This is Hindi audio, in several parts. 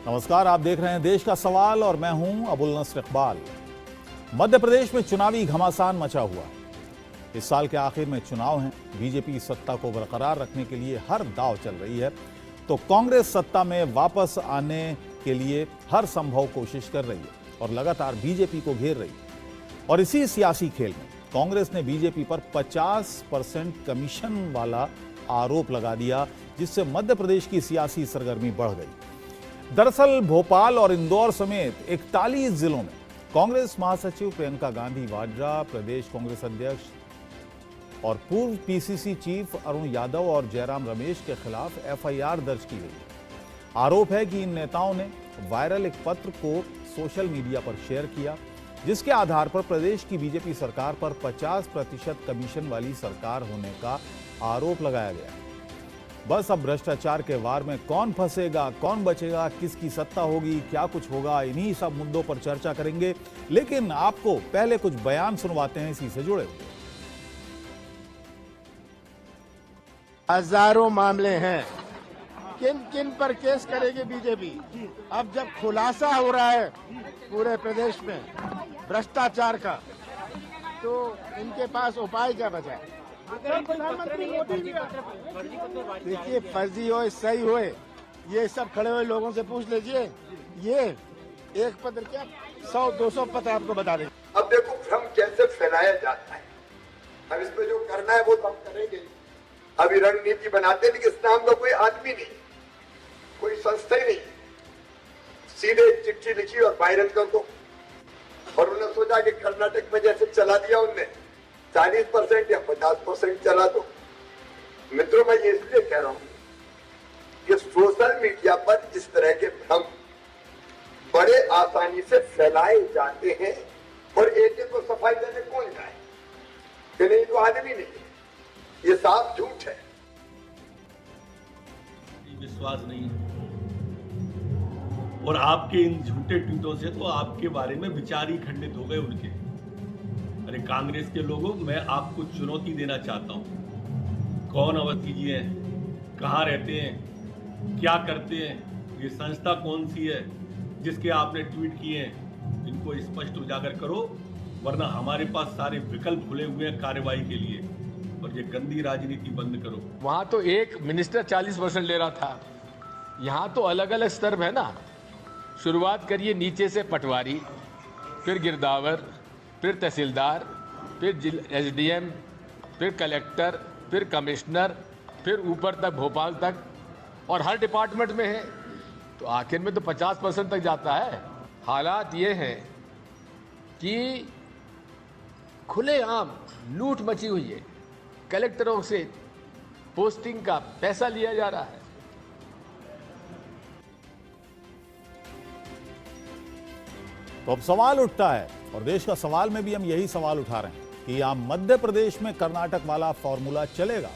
नमस्कार, आप देख रहे हैं देश का सवाल और मैं हूं अबुल नस्र इकबाल। मध्य प्रदेश में चुनावी घमासान मचा हुआ है। इस साल के आखिर में चुनाव हैं। बीजेपी सत्ता को बरकरार रखने के लिए हर दांव चल रही है, तो कांग्रेस सत्ता में वापस आने के लिए हर संभव कोशिश कर रही है और लगातार बीजेपी को घेर रही है। और इसी सियासी खेल में कांग्रेस ने बीजेपी पर 50% कमीशन वाला आरोप लगा दिया, जिससे मध्य प्रदेश की सियासी सरगर्मी बढ़ गई। दरअसल भोपाल और इंदौर समेत 41 जिलों में कांग्रेस महासचिव प्रियंका गांधी वाड्रा, प्रदेश कांग्रेस अध्यक्ष और पूर्व पीसीसी चीफ अरुण यादव और जयराम रमेश के खिलाफ एफआईआर दर्ज की गई है। आरोप है कि इन नेताओं ने वायरल एक पत्र को सोशल मीडिया पर शेयर किया, जिसके आधार पर प्रदेश की बीजेपी सरकार पर 50% कमीशन वाली सरकार होने का आरोप लगाया गया। बस अब भ्रष्टाचार के वार में कौन फंसेगा, कौन बचेगा, किसकी सत्ता होगी, क्या कुछ होगा, इन्हीं सब मुद्दों पर चर्चा करेंगे। लेकिन आपको पहले कुछ बयान सुनवाते हैं इसी से जुड़े हुए। हजारों मामले हैं, किन किन पर केस करेगी बीजेपी। अब जब खुलासा हो रहा है पूरे प्रदेश में भ्रष्टाचार का, तो इनके पास उपाय क्या बचा है? प्रधानमंत्री मोदी जी, देखिए, फर्जी हो सही हो, ये सब खड़े हुए लोगों से पूछ लीजिए। ये एक पत्र क्या 100-200 पत्र आपको बता देंगे। अब देखो भ्रम कैसे फैलाया जाता है। अब इसमें जो करना है वो तो हम करेंगे। अभी रणनीति बनाते, लेकिन इस नाम का कोई आदमी नहीं, कोई संस्था ही नहीं। सीधे चिट्ठी लिखी और वायरल कर दो। और उन्होंने सोचा कि कर्नाटक में जैसे चला दिया उनने 40% या 50% चला दो। मित्रों, मैं ये इसलिए कह रहा हूं कि सोशल मीडिया पर इस तरह के भ्रम बड़े आसानी से फैलाए जाते हैं और एक को सफाई देने कौन जाए कि नहीं, तो आदमी नहीं, ये साफ झूठ है। विश्वास नहीं है और आपके इन झूठे ट्वीटों से तो आपके बारे में विचार ही खंडित हो गए उनके। अरे कांग्रेस के लोगों, मैं आपको चुनौती देना चाहता हूं। कौन अवस्थी जी हैं, कहाँ रहते हैं, क्या करते हैं, ये संस्था कौन सी है जिसके आपने ट्वीट किए हैं, इनको स्पष्ट उजागर करो, वरना हमारे पास सारे विकल्प खुले हुए हैं कार्रवाई के लिए। और ये गंदी राजनीति बंद करो। वहां तो एक मिनिस्टर 40% ले रहा था, यहाँ तो अलग अलग स्तर है ना। शुरुआत करिए नीचे से, पटवारी, फिर गिरदावर, फिर तहसीलदार, फिर एसडीएम, फिर कलेक्टर, फिर कमिश्नर, फिर ऊपर तक भोपाल तक, और हर डिपार्टमेंट में है, तो आखिर में तो 50% तक जाता है। हालात ये हैं कि खुलेआम लूट मची हुई है, कलेक्टरों से पोस्टिंग का पैसा लिया जा रहा है। तो अब सवाल उठता है, और देश का सवाल में भी हम यही सवाल उठा रहे हैं कि यहां मध्य प्रदेश में कर्नाटक वाला फॉर्मूला चलेगा।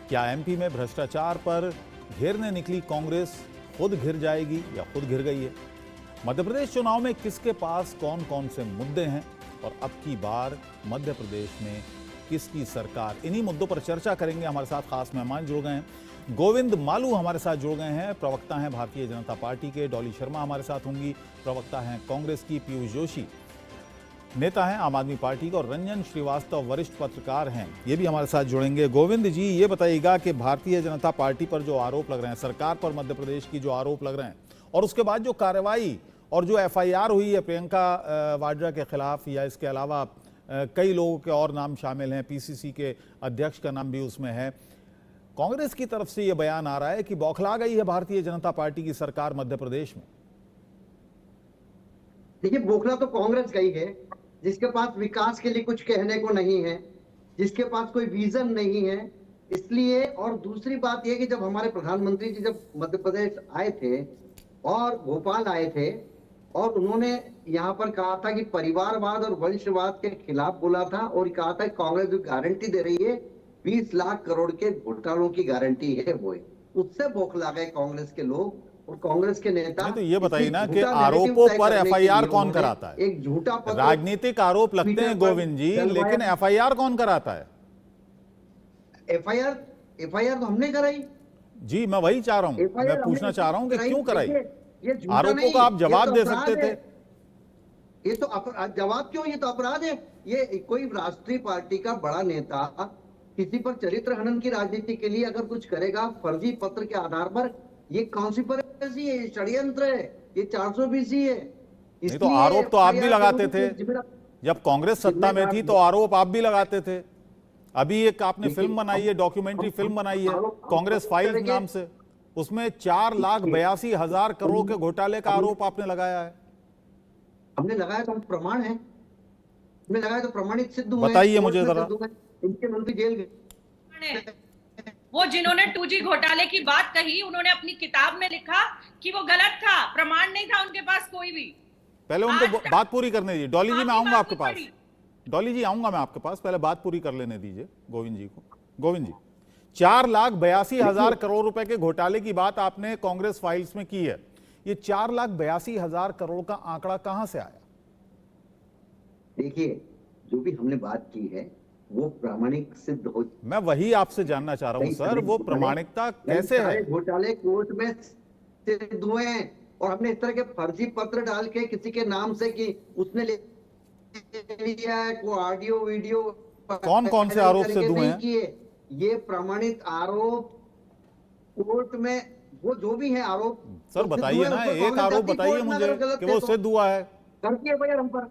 क्या एमपी में भ्रष्टाचार पर घेरने निकली कांग्रेस खुद घिर जाएगी या खुद घिर गई है? मध्य प्रदेश चुनाव में किसके पास कौन कौन से मुद्दे हैं और अब की बार मध्य प्रदेश में किसकी सरकार, इन्हीं मुद्दों पर चर्चा करेंगे। हमारे साथ खास मेहमान जुड़ गए हैं। गोविंद मालू हमारे साथ जुड़ गए हैं, प्रवक्ता हैं भारतीय जनता पार्टी के। डॉली शर्मा हमारे साथ होंगी, प्रवक्ता हैं कांग्रेस की। पीयूष जोशी नेता हैं आम आदमी पार्टी के, और रंजन श्रीवास्तव वरिष्ठ पत्रकार हैं, ये भी हमारे साथ जुड़ेंगे। गोविंद जी, ये बताइएगा कि भारतीय जनता पार्टी पर जो आरोप लग रहे हैं, सरकार पर मध्य प्रदेश की जो आरोप लग रहे हैं, और उसके बाद जो कार्रवाई और जो एफआईआर हुई है प्रियंका वाड्रा के खिलाफ, या इसके अलावा कई लोगों के और नाम शामिल हैं, पीसीसी के अध्यक्ष का नाम भी उसमें है, कांग्रेस की तरफ से यह बयान आ रहा है कि बौखला गई है भारतीय जनता पार्टी की सरकार मध्य प्रदेश में। देखिए, बौखला तो कांग्रेस गई है, जिसके पास विकास के लिए कुछ कहने को नहीं है, जिसके पास कोई विजन नहीं है, इसलिए। और दूसरी बात यह कि जब हमारे प्रधानमंत्री जी जब मध्य प्रदेश आए थे और भोपाल आए थे, और उन्होंने यहाँ पर कहा था कि परिवारवाद और वंशवाद के खिलाफ बोला था, और कहा था कांग्रेस जो गारंटी दे रही है 20 लाख करोड़ के घोटालों की गारंटी है, वो उससे बौखला गए कांग्रेस के लोग और कांग्रेस के नेता। तो ये बताइए ना कि आरोपों पर एफआईआर कौन कराता है? एक झूठा राजनीतिक आरोप लगते हैं गोविंद जी, लेकिन एफआईआर कौन कराता है? एफआईआर तो हमने कराई जी। मैं वही चाह रहा हूँ, मैं पूछना चाह रहा हूँ कि क्यों कराई? ये झूठा आरोपों नहीं, का आप ये जवाब तो दे अपराध सकते है। थे। ये तो जवाब क्यों, ये तो अपराध है। ये कोई राष्ट्रीय पार्टी का बड़ा नेता किसी पर चरित्र हनन की राजनीति के लिए अगर कुछ करेगा फर्जी पत्र के आधार पर, ये कॉन्स्पिरेसी है, ये षड्यंत्र है, ये 420 है। नहीं तो आरोप तो आप भी लगाते थे, जब कांग्रेस सत्ता में थी तो आरोप आप भी लगाते थे। अभी एक आपने फिल्म बनाई है, डॉक्यूमेंट्री फिल्म बनाई है कांग्रेस फाइल्स नाम से, उसमें 4,82,000 करोड़ के घोटाले का आरोप आपने लगाया है। हमने लगाया तो प्रमाण है, हमने लगाया तो प्रमाणित सिद्ध हुए। बताइए मुझे जरा। इनके मंत्री जेल गए। वो जिन्होंने 2G घोटाले की बात कही, उन्होंने अपनी किताब में लिखा कि वो गलत था, प्रमाण नहीं था उनके पास कोई भी। पहले उनको बात पूरी करने दीजिए। डॉली जी मैं आऊंगा आपके पास, डॉली जी आऊंगा मैं आपके पास, पहले बात पूरी कर लेने दीजिए गोविंद जी को। गोविंद जी, 4,82,000 करोड़ रुपए के घोटाले की बात आपने कांग्रेस फाइल्स में की है। ये 4,82,000 करोड़ का आंकड़ा कहां से आया? देखिए, जो भी हमने बात की है वो प्रामाणिक सिद्ध हो। मैं वही आपसे जानना चाह रहा हूं सर, वो प्रामाणिकता कैसे है? घोटाले कोर्ट में सिद्ध हुए हैं और हमने इस तरह के फर्जी पत्र डाल के किसी के नाम से कि उसने लिया है, को ऑडियो वीडियो कौन कौन से आरोप सिद्ध हुए हैं? ये प्रमाणित आरोप कोर्ट में, वो जो भी है आरोप सर बताइए ना, एक आरोप बताइए मुझे कि वो सिद्ध हुआ है। करती है भैया हम पर।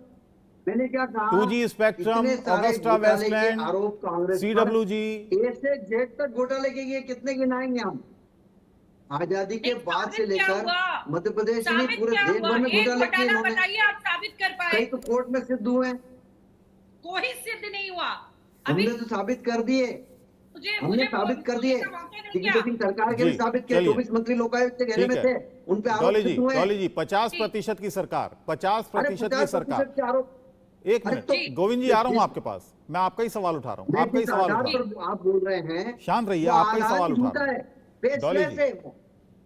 मैंने क्या कहा, 2G स्पेक्ट्रम, ऑगस्टा वेस्टलैंड, आरोप कांग्रेस CWG, ए से जेड तक घोटाले के ये कितने गिनाएंगे हम? आजादी के बाद से लेकर मध्य प्रदेश में पूरे देश भर में घोटाले किए इन्होंने। बताइए आप साबित कर पाए? कई तो कोर्ट में सिद्ध हुए हैं, कोई सिद्ध नहीं हुआ। हमने तो साबित कर दिए, हमने साबित कर दिए। दिग्विजय सिंह सरकार के भी साबित किया, 24 मंत्री लोकायुक्त के घेरे में थे, उन पे आरोप सिद्ध हुए। डॉली जी 50% की सरकार, 50% की सरकार। एक मिनट गोविंद जी, आ रहा हूं आपके पास, मैं आपका ही सवाल उठा रहा हूं, आपका ही सवाल उठा रहा हूं। आप बोल रहे हैं, शांत रहिए, आपका ही सवाल उठा रहा हूं। डॉली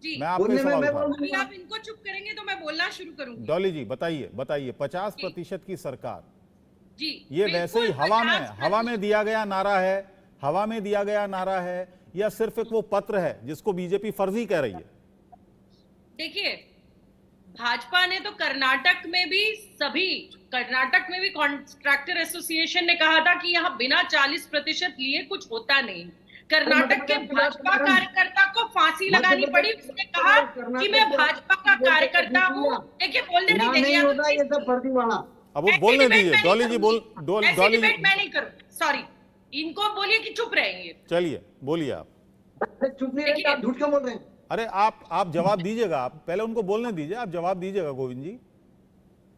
जी, मैं आपका ही सवाल उठा रहा हूं। अभी आप इनको चुप करेंगे तो मैं बोलना शुरू करूंगी। डॉली जी बताइए, 50% की सरकार जी, ये वैसे ही हवा में दिया गया नारा है, हवा में दिया गया नारा है, या सिर्फ एक वो पत्र है जिसको बीजेपी फर्जी कह रही है? देखिए, भाजपा ने तो कर्नाटक में भी कॉन्ट्रैक्टर एसोसिएशन ने कहा था कि यहाँ बिना 40% लिए कुछ होता नहीं। कर्नाटक के भाजपा कार्यकर्ता को फांसी लगानी पड़ी, उसने कहा कि मैं भाजपा का कार्यकर्ता हूँ। देखिए, बोलने नहीं देंगे ये सब फर्जी वाला। अब वो बोलने दीजिए, डॉली जी डॉली जी मैं नहीं करूँ, सॉरी, इनको बोलिए कि चुप रहेंगे। चलिए बोलिए आप। चुप नहीं रहेंगे, आप झूठ क्यों बोल रहे हैं? अरे आप जवाब दीजिएगा, आप पहले उनको बोलने दीजिए, आप जवाब दीजिएगा। गोविंद जी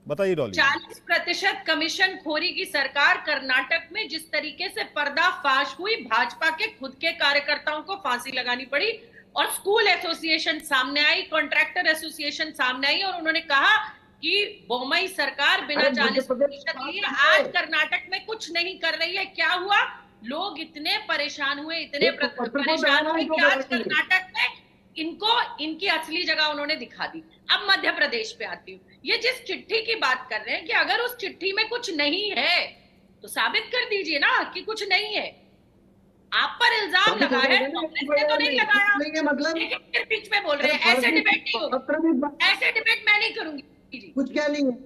बताइए। डॉली, 40% कमीशन खोरी की सरकार कर्नाटक में जिस तरीके से पर्दाफाश हुई, भाजपा के खुद के कार्यकर्ताओं को फांसी लगानी पड़ी और स्कूल एसोसिएशन सामने आई, कॉन्ट्रैक्टर एसोसिएशन सामने आई और उन्होंने कहा कि बोम्मई सरकार बिना 40% लिए आज कर्नाटक में कुछ नहीं कर रही है। क्या हुआ? लोग इतने परेशान हुए, इतने परेशान हुए कि आज कर्नाटक में इनकी असली जगह उन्होंने दिखा दी। अब मध्य प्रदेश पे आती हूँ। ये जिस चिट्ठी की बात कर रहे हैं कि अगर उस चिट्ठी में कुछ नहीं है तो साबित कर दीजिए ना कि कुछ नहीं है। आप पर इल्जाम लगा है, कांग्रेस ने तो नहीं लगाया, मतलब लेकिन बीच में बोल रहे हैं। ऐसे डिबेट नहीं होगी, ऐसे डिबेट मैं नहीं करूंगी। कुछ क्या नहीं है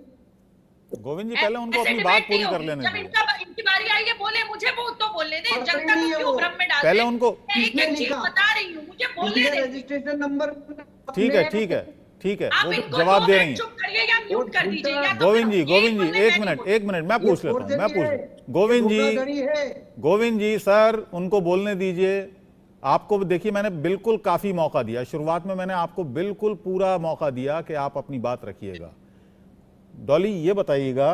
गोविंद जी, पहले उनको अपनी बात पूरी कर लेने जब इनकी बारी आई है बोले, मुझे वो तो बोलने दे, जनता को क्यों भ्रम में डाल पहले उनको एक एक चीज बता रही हूँ, मुझे बोलने दे। रजिस्ट्रेशन नंबर ठीक है वो जवाब दे रही हैं। चुप करिए या म्यूट कर दीजिए। गोविंद जी एक मिनट मैं पूछ लेता हूँ, गोविंद जी सर उनको बोलने दीजिए। आपको देखिए, मैंने बिल्कुल काफी मौका दिया, शुरुआत में मैंने आपको बिल्कुल पूरा मौका दिया कि आप अपनी बात रखिएगा। डॉली ये बताइएगा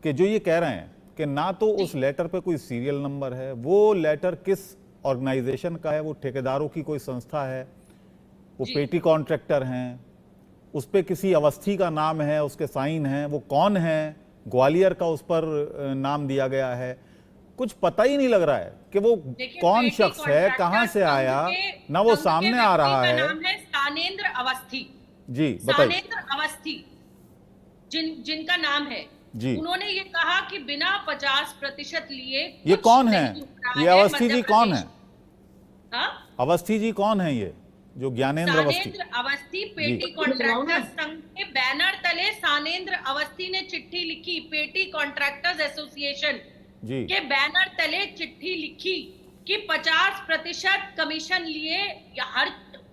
कि जो ये कह रहे हैं कि ना तो उस लेटर पे कोई सीरियल नंबर है, वो लेटर किस ऑर्गेनाइजेशन का है? वो ठेकेदारों की कोई संस्था है, वो पेटी कॉन्ट्रैक्टर हैं, उस पे किसी अवस्थी का नाम है, उसके साइन हैं, वो कौन है? ग्वालियर का उस पर नाम दिया गया है। कुछ पता ही नहीं लग रहा है कि वो कौन शख्स है, कहां से आया, ना वो सामने आ रहा है। नाम है सानेंद्र अवस्थी जी, बताइए। सानेंद्र अवस्थी जिनका नाम है जी, उन्होंने ये कहा कि बिना 50% लिए ये कौन है? ये अवस्थी जी कौन है? हाँ? अवस्थी जी कौन है? जो ज्ञानेंद्र अवस्थी, सानेंद्र अवस्थी पेटी कॉन्ट्रैक्टर्स संघ के बैनर तले सानेंद्र अवस्थी ने चिट्ठी लिखी, पेटी कॉन्ट्रैक्टर्स एसोसिएशन जी के बैनर तले चिट्ठी लिखी कि 50% कमीशन लिए या हर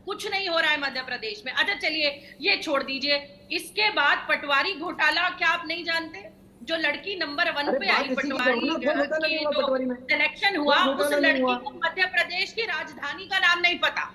कुछ नहीं हो रहा है मध्य प्रदेश में। अच्छा चलिए ये छोड़ दीजिए, इसके बाद पटवारी घोटाला क्या आप नहीं जानते? जो लड़की नंबर 1 पे आई पटवारी की जो सिलेक्शन हुआ, उस लड़की को मध्य प्रदेश की राजधानी का नाम नहीं पता,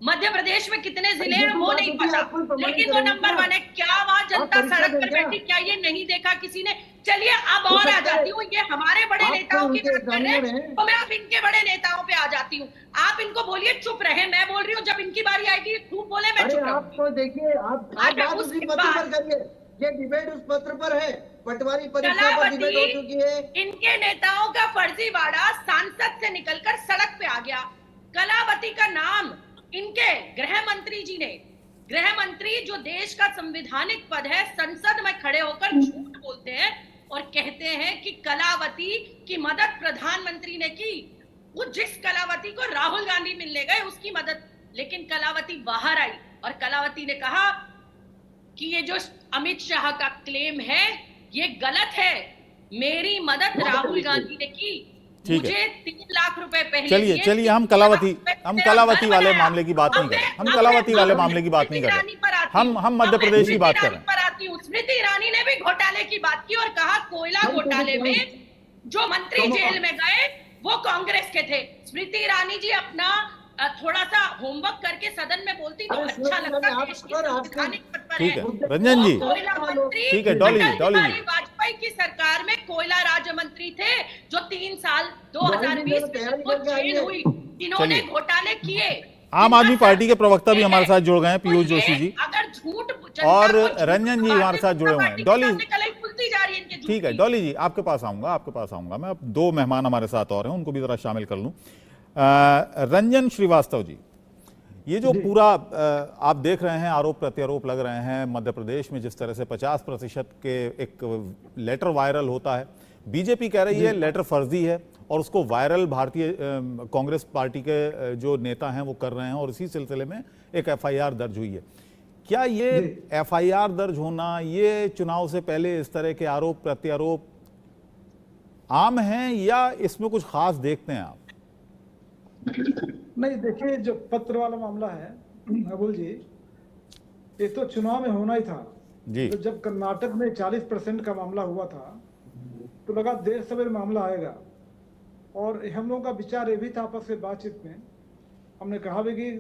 मध्य प्रदेश में कितने जिले हैं वो नहीं पता, लेकिन वो नंबर 1 है। क्या वहां जनता सड़क पर बैठी, क्या ये नहीं देखा किसी ने? चलिए अब और आ जाती हूँ, ये हमारे बड़े नेताओं की बात कर रहे हैं तो मैं अब इनके बड़े नेताओं पे आ जाती हूँ। आप इनको बोलिए चुप रहे, मैं बोल रही हूँ जब इनकी बारी आएगी खूब बोले, मैं चुप आपको देखिए, आप बात उसी पत्र पर करिए, ये डिबेट उस पत्र पर है, पटवारी परीक्षा पर डिबेट हो चुकी है। इनके नेताओं का फर्जीवाड़ा सांसद से निकलकर सड़क पे आ गया। कलावती का नाम इनके गृह मंत्री जी ने, गृह मंत्री जो देश का संवैधानिक पद है, संसद में खड़े होकर झूठ बोलते हैं और कहते हैं कि कलावती की मदद प्रधानमंत्री ने की। वो जिस कलावती को राहुल गांधी मिलने गए उसकी मदद, लेकिन कलावती बाहर आई और कलावती ने कहा कि ये जो अमित शाह का क्लेम है ये गलत है, मेरी मदद राहुल गांधी ने की, मुझे 3 लाख रुपए पहले। चलिए हम कलावती वाले मामले की बात नहीं कर रहे, हम कलावती वाले मामले की बात नहीं कर रहे, हम मध्य प्रदेश की बात कर रहे हैं। स्मृति ईरानी ने भी घोटाले की बात की और कहा कोयला घोटाले में जो मंत्री जेल में गए वो कांग्रेस के थे। स्मृति ईरानी जी अपना थोड़ा सा होमवर्क करके सदन में बोलती तो अच्छा लगता है। ठीक है रंजन जी, ठीक है डॉली जी, वाजपेयी की सरकार में कोयला राज्य मंत्री थे जो 3 साल 2020 में जेल हुई, इन्होंने घोटाले किए। आम आदमी पार्टी के प्रवक्ता भी हमारे साथ जुड़ गए हैं, पीयूष जोशी जी, अगर झूठ और रंजन जी हमारे साथ जुड़े हुए हैं। डॉली जा रही है, ठीक है डॉली जी, आपके पास आऊंगा मैं। अब 2 मेहमान हमारे साथ और हैं, उनको भी जरा शामिल कर लूं। रंजन श्रीवास्तव जी, ये जो पूरा आप देख रहे हैं आरोप प्रत्यारोप लग रहे हैं मध्य प्रदेश में, जिस तरह से 50% के एक लेटर वायरल होता है, बीजेपी कह रही है लेटर फर्जी है और उसको वायरल भारतीय कांग्रेस पार्टी के जो नेता हैं वो कर रहे हैं और इसी सिलसिले में एक एफआईआर दर्ज हुई है। क्या ये एफआईआर दर्ज होना, ये चुनाव से पहले इस तरह के आरोप प्रत्यारोप आम हैं या इसमें कुछ खास देखते हैं आप? नहीं देखिए, जो पत्र वाला मामला है अबुल जी, ये तो चुनाव में होना ही था जी। तो जब कर्नाटक में 40% का मामला हुआ था तो लगा देर सवेर मामला आएगा, और हम लोगों का विचार ये भी था आपस में बातचीत में, हमने कहा भी कि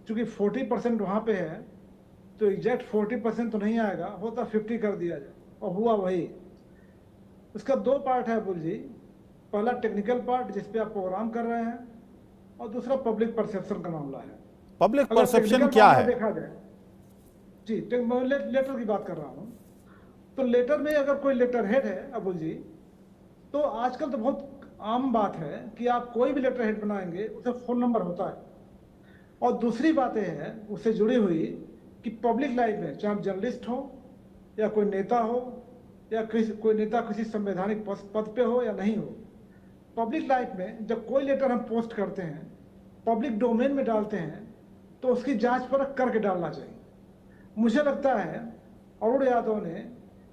चूंकि 40% वहां पे है तो एग्जैक्ट 40% तो नहीं आएगा, होता 50 कर दिया जाए, और हुआ वही। उसका 2 पार्ट है अबुल जी, पहला टेक्निकल पार्ट जिसपे आप प्रोग्राम कर रहे हैं, और दूसरा पब्लिक परसेप्शन का मामला है। पब्लिक परसेप्शन क्या है? देखा जाए जी, लेटर की बात कर रहा हूं, तो लेटर में अगर कोई लेटर हेड है अबुल जी, तो आजकल तो बहुत आम बात है कि आप कोई भी लेटर हेड बनाएंगे उसे फोन नंबर होता है, और दूसरी बात यह है उससे जुड़ी हुई कि पब्लिक लाइफ में चाहे आप जर्नलिस्ट हो या कोई नेता हो या कोई नेता किसी संवैधानिक पद पे हो या नहीं हो, पब्लिक लाइफ में जब कोई लेटर हम पोस्ट करते हैं, पब्लिक डोमेन में डालते हैं, तो उसकी जांच परख करके डालना चाहिए। मुझे लगता है अरुण यादव ने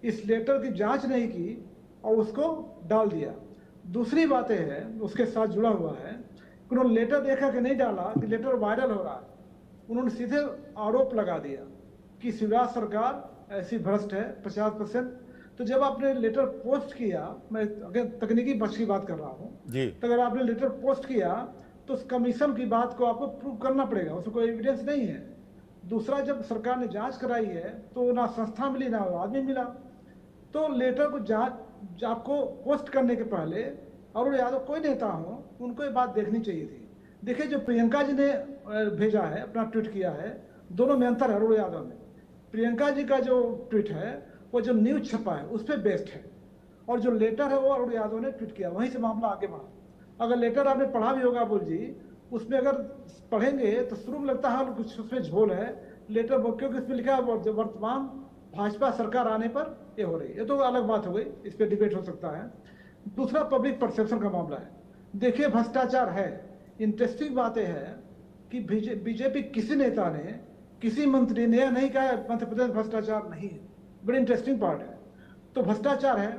इस लेटर की जांच नहीं की और उसको डाल दिया। दूसरी बात यह है, उसके साथ जुड़ा हुआ है कि उन्होंने लेटर देखा कि नहीं डाला कि लेटर वायरल हो रहा है, उन्होंने सीधे आरोप लगा दिया कि शिवराज सरकार ऐसी भ्रष्ट है 50%। तो जब आपने लेटर पोस्ट किया, मैं अगर तकनीकी पक्ष की बात कर रहा हूँ, तो अगर आपने लेटर पोस्ट किया तो उस कमीशन की बात को आपको प्रूव करना पड़ेगा, उसमें कोई एविडेंस नहीं है। दूसरा, जब सरकार ने जांच कराई है तो ना संस्था मिली ना आदमी मिला, तो लेटर को जांच आपको पोस्ट करने के पहले अरुण यादव कोई नेता हो उनको ये बात देखनी चाहिए थी। देखिए, जो प्रियंका जी ने भेजा है, अपना ट्वीट किया है, दोनों में अंतर है। अरुण यादव ने प्रियंका जी का जो ट्वीट है वो जो न्यूज छपा है उस पर बेस्ड है, और जो लेटर है वो अरुण यादव ने ट्वीट किया, वहीं से मामला आगे बढ़ा। अगर लेटर आपने पढ़ा भी होगा बोल जी, उसमें अगर पढ़ेंगे तो शुरू में लगता है कुछ उसमें झोल है लेटर, क्योंकि उसमें लिखा है वर्तमान भाजपा सरकार आने पर ये हो रही है। ये तो अलग बात हो गई, इस पर डिबेट हो सकता है। दूसरा, पब्लिक परसेप्शन का मामला है। देखिए, भ्रष्टाचार है। इंटरेस्टिंग बात यह है कि बीजेपी किसी नेता ने, किसी मंत्री ने नहीं कहा मध्य प्रदेश भ्रष्टाचार नहीं है। बड़ी इंटरेस्टिंग पार्ट है। तो भ्रष्टाचार है,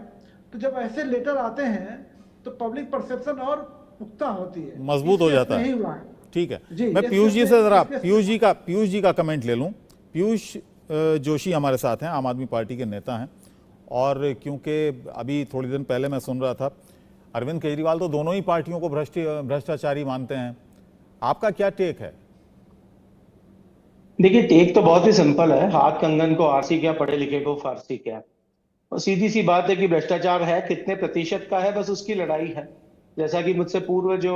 तो जब ऐसे लेटर आते हैं तो पब्लिक परसेप्शन और पुख्ता होती है, मजबूत हो जाता नहीं है। हुआ है। ठीक है, जी, मैं पीयूष जी से जरा इसके- पीयूष जी का कमेंट ले लूं। पीयूष जोशी हमारे साथ हैं, आम आदमी पार्टी के नेता हैं, और क्योंकि अभी थोड़ी दिन पहले मैं सुन रहा था अरविंद केजरीवाल तो दोनों ही पार्टियों को भ्रष्टाचारी मानते हैं, आपका क्या टेक है? देखिए, टेक तो बहुत ही सिंपल है। हाथ कंगन को आरसी क्या, पढ़े लिखे को फारसी क्या। और सीधी सी बात है कि भ्रष्टाचार है, कितने प्रतिशत का है, बस उसकी लड़ाई है। जैसा कि मुझसे पूर्व जो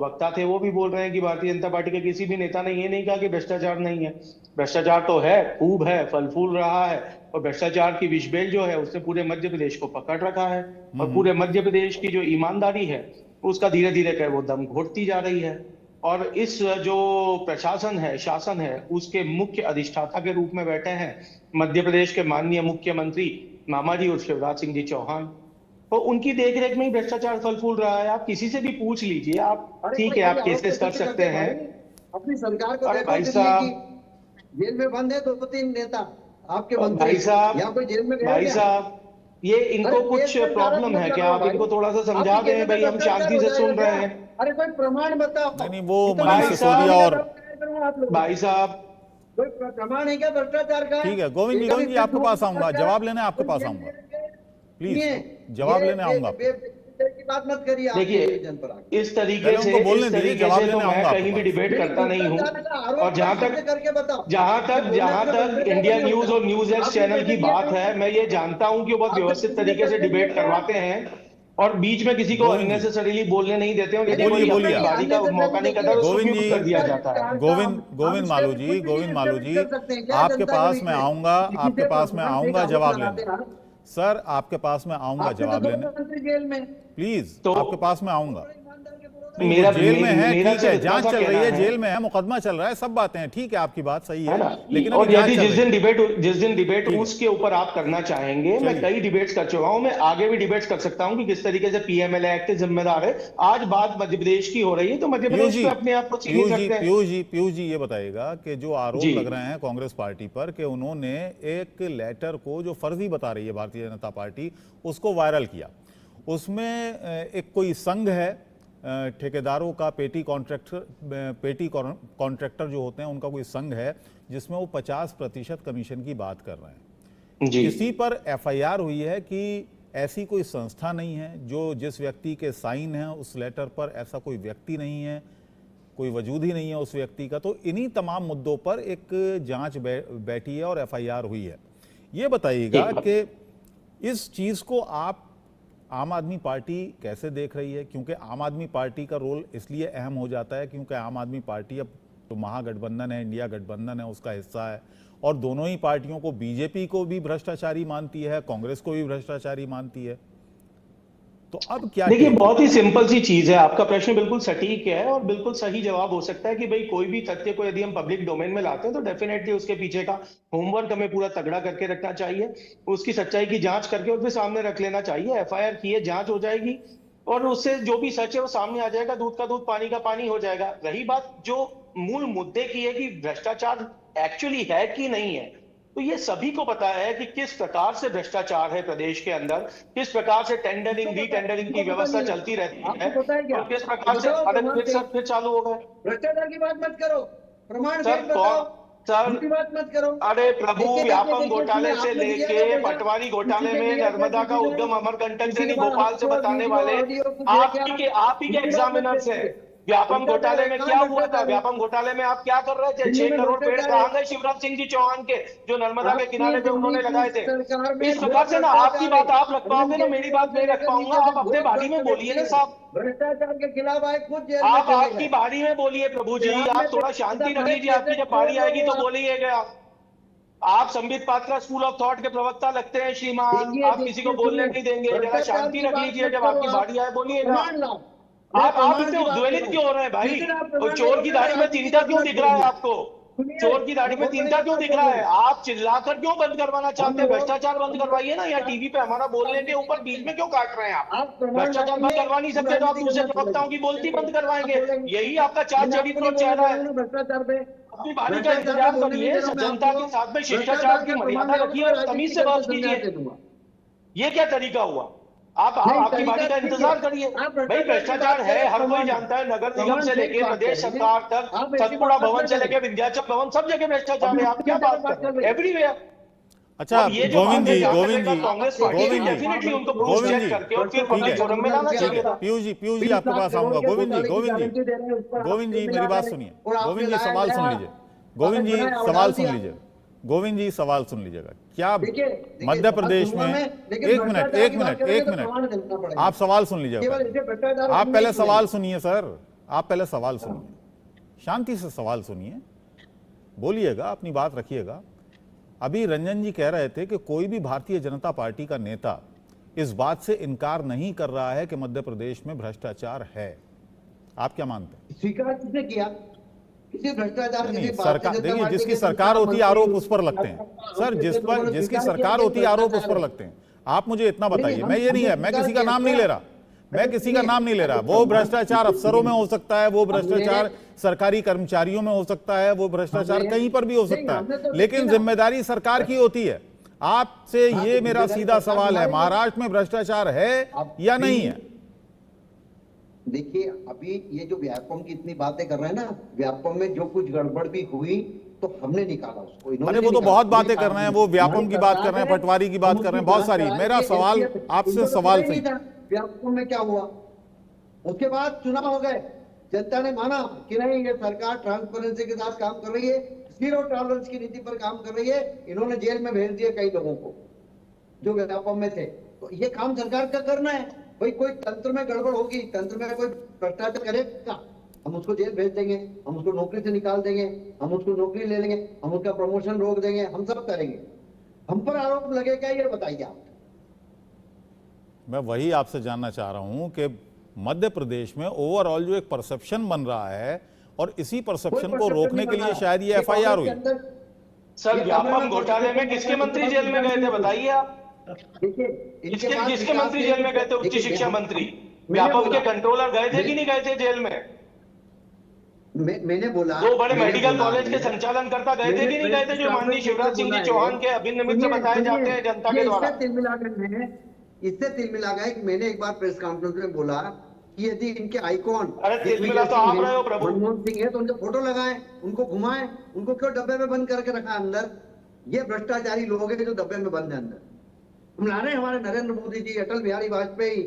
वक्ता थे वो भी बोल रहे हैं कि भारतीय जनता पार्टी के किसी भी नेता ने ये नहीं कहा कि भ्रष्टाचार नहीं है। भ्रष्टाचार तो है, खूब है, फल फूल रहा है। और भ्रष्टाचार की विषबेल जो है उसने पूरे मध्य प्रदेश को पकड़ रखा है, और पूरे मध्य प्रदेश की जो ईमानदारी है उसका धीरे धीरे कर वो दम घोटती जा रही है। और इस जो प्रशासन है, शासन है, उसके मुख्य अधिष्ठाता के रूप में बैठे हैं मध्य प्रदेश के माननीय मुख्यमंत्री मामाजी और शिवराज सिंह जी चौहान। तो उनकी देखरेख में ही भ्रष्टाचार फल फूल रहा है। आप किसी से भी पूछ लीजिए, आप ठीक है, आप केसेस कर सकते हैं। अपनी सरकार को अरे देखो भाई दिल्ली साहब, की जेल में बंद है 2-3 नेता आपके भाई मंत्री, साहब, या कोई जेल में गए भाई क्या? साहब, ये इनको अरे कुछ केस में प्रॉब्लम है कारण क्या? आप भाई। इनको थोड़ा सा समझा आपकी दें केस भाई, में हम भ्रष्टाचार शांति से हो सुन जाएगा रहे क्या? हैं। अरे कोई प्रमाण बताओ। नहीं, वो इतना मनीष भाई सिसोदिया साहब, और भाई साहब, कोई प्रमाण है क्या भ्रष्टाचार का? ठीक है, गोविंद जी आपके पास आऊंगा, जवाब लेने आपके पास आऊंगा, प्लीज जवाब लेने आऊंगा। की बात मत करिए। आप देखिए, टेलीविजन पर आके। इस तरीके पहले से उनको बोलने इस दीजिए, तरीके जवाब से लेने तो मैं आऊंगा कहीं भी आपके डिबेट करता नहीं हूँ। और जहां तक इंडिया न्यूज और न्यूज एक्स चैनल की बात है, मैं ये जानता हूं कि वो बहुत व्यवस्थित तरीके से डिबेट करवाते हैं और बीच में किसी को अननेसेसरीली बोलने नहीं देते हैं। यदि कोई अपनी बारी का मौका नहीं करता तो उसको गोविंद म्यूट जी, कर दिया जाता है। गोविंद मालू जी, आपके पास मैं आऊंगा जवाब लेने। सर, आपके पास मैं आऊंगा जवाब लेने, जेल में प्लीज तो आपके पास मैं आऊंगा। मेरा जेल में है, मेरा ठीक है, सिर्फ जांच इतना चल सा रही है, कहना जेल में है, मुकदमा चल रहा है, सब बातें हैं, ठीक है, आपकी बात सही है ना। है, लेकिन और अभी जांच यदि चल जिस रही दिन डिबेट ठीक है। उसके ऊपर आप करना चाहेंगे, मैं चलिए। कई डिबेट्स कर चुका हूं, मैं आगे भी डिबेट्स कर सकता हूं कि किस तरीके से पीएमएलए एक्ट जिम्मेदार है। आज बात मध्य प्रदेश की हो रही है तो मध्य प्रदेश पे अपने आप को छीन नहीं सकते हैं। पीयूष जी ये बताइएगा कि जो आरोप जी। लग रहे हैं कांग्रेस पार्टी पर कि उन्होंने एक लेटर को जो फर्जी बता रही है भारतीय जनता पार्टी उसको वायरल किया, उसमें एक कोई संघ है ठेकेदारों का, पेटी कॉन्ट्रैक्टर जो होते हैं उनका कोई संघ है जिसमें वो 50% कमीशन की बात कर रहे हैं। जी। किसी पर एफआईआर हुई है कि ऐसी कोई संस्था नहीं है, जो जिस व्यक्ति के साइन है उस लेटर पर ऐसा कोई व्यक्ति नहीं है, कोई वजूद ही नहीं है उस व्यक्ति का। तो इन्हीं तमाम मुद्दों पर एक जांच बैठी है और एफआईआर हुई है। ये बताइएगा कि इस चीज़ को आप आम आदमी पार्टी कैसे देख रही है, क्योंकि आम आदमी पार्टी का रोल इसलिए अहम हो जाता है क्योंकि आम आदमी पार्टी अब तो महागठबंधन है, इंडिया गठबंधन है, उसका हिस्सा है, और दोनों ही पार्टियों को, बीजेपी को भी भ्रष्टाचारी मानती है, कांग्रेस को भी भ्रष्टाचारी मानती है। तो अब क्या? देखिए, बहुत ही सिंपल सी चीज है। आपका प्रश्न बिल्कुल सटीक है और बिल्कुल सही जवाब हो सकता है कि भाई कोई भी तथ्य को यदि हम पब्लिक डोमेन में लाते हैं तो डेफिनेटली उसके पीछे का होमवर्क हमें पूरा तगड़ा करके रखना चाहिए, उसकी सच्चाई की जांच करके और फिर सामने रख लेना चाहिए। एफआईआर की है, जांच हो जाएगी और उससे जो भी सच है वो सामने आ जाएगा, दूध का दूध पानी का पानी हो जाएगा। रही बात जो मूल मुद्दे की है कि भ्रष्टाचार एक्चुअली है कि नहीं है, तो ये सभी को पता है कि किस प्रकार से भ्रष्टाचार है प्रदेश के अंदर, किस प्रकार से टेंडरिंग रीटेंडरिंग की व्यवस्था चलती रहती है और किस प्रकार से फिर चालू हो गए। भ्रष्टाचार की बात मत करो, प्रमाण सर की बात मत करो। अरे प्रभु, व्यापम घोटाले से लेके पटवारी घोटाले में नर्मदा का उद्गम अमरकंटक से नहीं भोपाल से बताने वाले आप ही के एग्जामिनर्स हैं। व्यापम घोटाले में क्या हुआ था? व्यापम घोटाले में आप क्या कर रहे थे? 6 करोड़ पेड़ कहाँ गए शिवराज सिंह जी चौहान के, जो नर्मदा के किनारे पे उन्होंने लगाए थे? इस प्रकार से ना आपकी बात आप रख पाओगे ना मेरी बात नहीं रख पाऊंगा। आप अपने बारी में बोलिए ना साहब, भ्रष्टाचार के खिलाफ आए खुद। आप आपकी बारी में बोलिए प्रभु जी, आप थोड़ा शांति रख लीजिए। आपकी जब बारी आएगी तो बोलिएगा। आप Sambit Patra school of thought के प्रवक्ता लगते हैं श्रीमान, आप किसी को बोलने नहीं देंगे। जरा शांति रख लीजिए, जब आपकी बारी आए बोलिएगा। आप इतने उद्वेलित क्यों हो रहे हैं भाई? और चोर की दाढ़ी में चिंता क्यों दिख रहा है आपको? चोर की दाढ़ी में तीनटा क्यों दिख रहा है? आप चिल्लाकर क्यों बंद करवाना चाहते हैं? भ्रष्टाचार बंद करवाइए ना, या टीवी पे हमारा बोलने के ऊपर बीच में क्यों काट रहे हैं आप? भ्रष्टाचार बंद करवा नहीं सकते तो आप दूसरे प्रवक्ताओं की बोलती बंद करवाएंगे। यही आपका चार चरित्र और चेहरा है। भ्रष्टाचार पे अपनी बारी का इंतजाम करिए, जनता के साथ में शिष्टाचार की मर्यादा रखिए और तमीज से बात कीजिए। ये क्या तरीका हुआ? आप आपकी बारी का इंतजार करिए। भाई भ्रष्टाचार है, हर कोई जानता है। नगर निगम से लेके प्रदेश सरकार तक, सतपुड़ा भवन से लेके विंध्याचल भवन, सब जगह भ्रष्टाचार है। आप क्या बात कर रहे हैं? एवरीवेयर। अच्छा गोविंद जी, कांग्रेस पार्टी डेफिनेटली उनको प्रूफ चेक करके और फिर पब्लिक फोरम में लाना चाहिए था। पीयूष जी आपके पास आऊंगा। गोविंद जी मेरी बात सुनिए। गोविंद जी सवाल सुन लीजिए। गोविंद जी सवाल सुन लीजिए। गोविंद जी सवाल सुन लीजिएगा। क्या मध्य प्रदेश में, एक मिनट आप सवाल सुन लीजिएगा। आप पहले सवाल सुनिए सर, आप पहले सवाल सुनिए, शांति से सवाल सुनिए, बोलिएगा, अपनी बात रखिएगा। अभी रंजन जी कह रहे थे कि कोई भी भारतीय जनता पार्टी का नेता इस बात से इनकार नहीं कर रहा है कि मध्य प्रदेश में भ्रष्टाचार है। आप क्या मानते हैं? स्वीकार किसने किया? किसी भ्रष्टाचार नहीं, सरकार देखिए, जिसकी सरकार होती है आरोप उस पर लगते हैं सर। जिसकी सरकार होती है आरोप उस पर लगते हैं। आप मुझे इतना बताइए, मैं ये नहीं है, मैं किसी का नाम नहीं ले रहा, मैं किसी का नाम नहीं ले रहा। वो भ्रष्टाचार अफसरों में हो सकता है, वो भ्रष्टाचार सरकारी कर्मचारियों में हो सकता है, वो भ्रष्टाचार कहीं पर भी हो सकता है, लेकिन जिम्मेदारी सरकार की होती है। आपसे ये मेरा सीधा सवाल है, महाराष्ट्र में भ्रष्टाचार है या नहीं है? देखिए अभी ये जो व्यापम की इतनी बातें कर रहे हैं ना, व्यापम में जो कुछ गड़बड़ भी हुई तो हमने निकाला उसको। अरे वो तो बहुत बातें कर रहे हैं, वो व्यापम की बात कर रहे हैं, पटवारी की बात कर रहे हैं, बहुत सारी। मेरा सवाल आपसे सवाल सही, व्यापम में क्या हुआ? उसके बाद चुनाव हो गए, जनता ने माना कि नहीं ये सरकार ट्रांसपेरेंसी के साथ काम कर रही है, जीरो टॉलरेंस की नीति पर काम कर रही है। इन्होंने जेल में भेज दिए कई लोगों को जो व्यापम में थे। तो ये काम सरकार का करना है। भाई कोई तंत्र में गड़बड़ होगी, तंत्र में कोई भ्रष्टाचार करेगा, हम उसको जेल भेज देंगे, हम उसको नौकरी से निकाल देंगे, हम उसको नौकरी ले लेंगे, हम उसका प्रमोशन रोक देंगे, हम सब करेंगे। हम पर आरोप लगेगा, ये बताइए आप। मैं वही आपसे जानना चाह रहा हूं कि मध्य प्रदेश में ओवरऑल जो एक परसेप्शन बन रहा है और इसी परसेप्शन को रोकने के लिए शायद ये एफआईआर हुई। सर व्यापम घोटाले में किसके मंत्री जेल में गए थे बताइए आप? किसके मंत्री जेल में गए थे? उच्च शिक्षा मंत्री। व्यापम के कंट्रोलर गए थे कि नहीं गए थे जेल में? मैंने बोला दो बड़े मेडिकल कॉलेज के संचालनकर्ता गए थे कि नहीं गए थे, जो माननीय शिवराज सिंह जी चौहान के अभिन्न मित्र बताए जाते हैं जनता के द्वारा? इससे तिल मिला गया कि मैंने एक बार प्रेस कॉन्फ्रेंस में बोला कि यदि इनके आइकॉन मिला तो आप रहे हो प्रभु, मनमोहन सिंह है तो उनके फोटो लगाएं, उनको घुमाएं, उनको क्यों डब्बे में बंद करके रखा अंदर? ये भ्रष्टाचारी लोग हैं जो डब्बे में बंद है अंदर। हम ला रहे हैं हमारे नरेंद्र मोदी जी, अटल बिहारी वाजपेयी,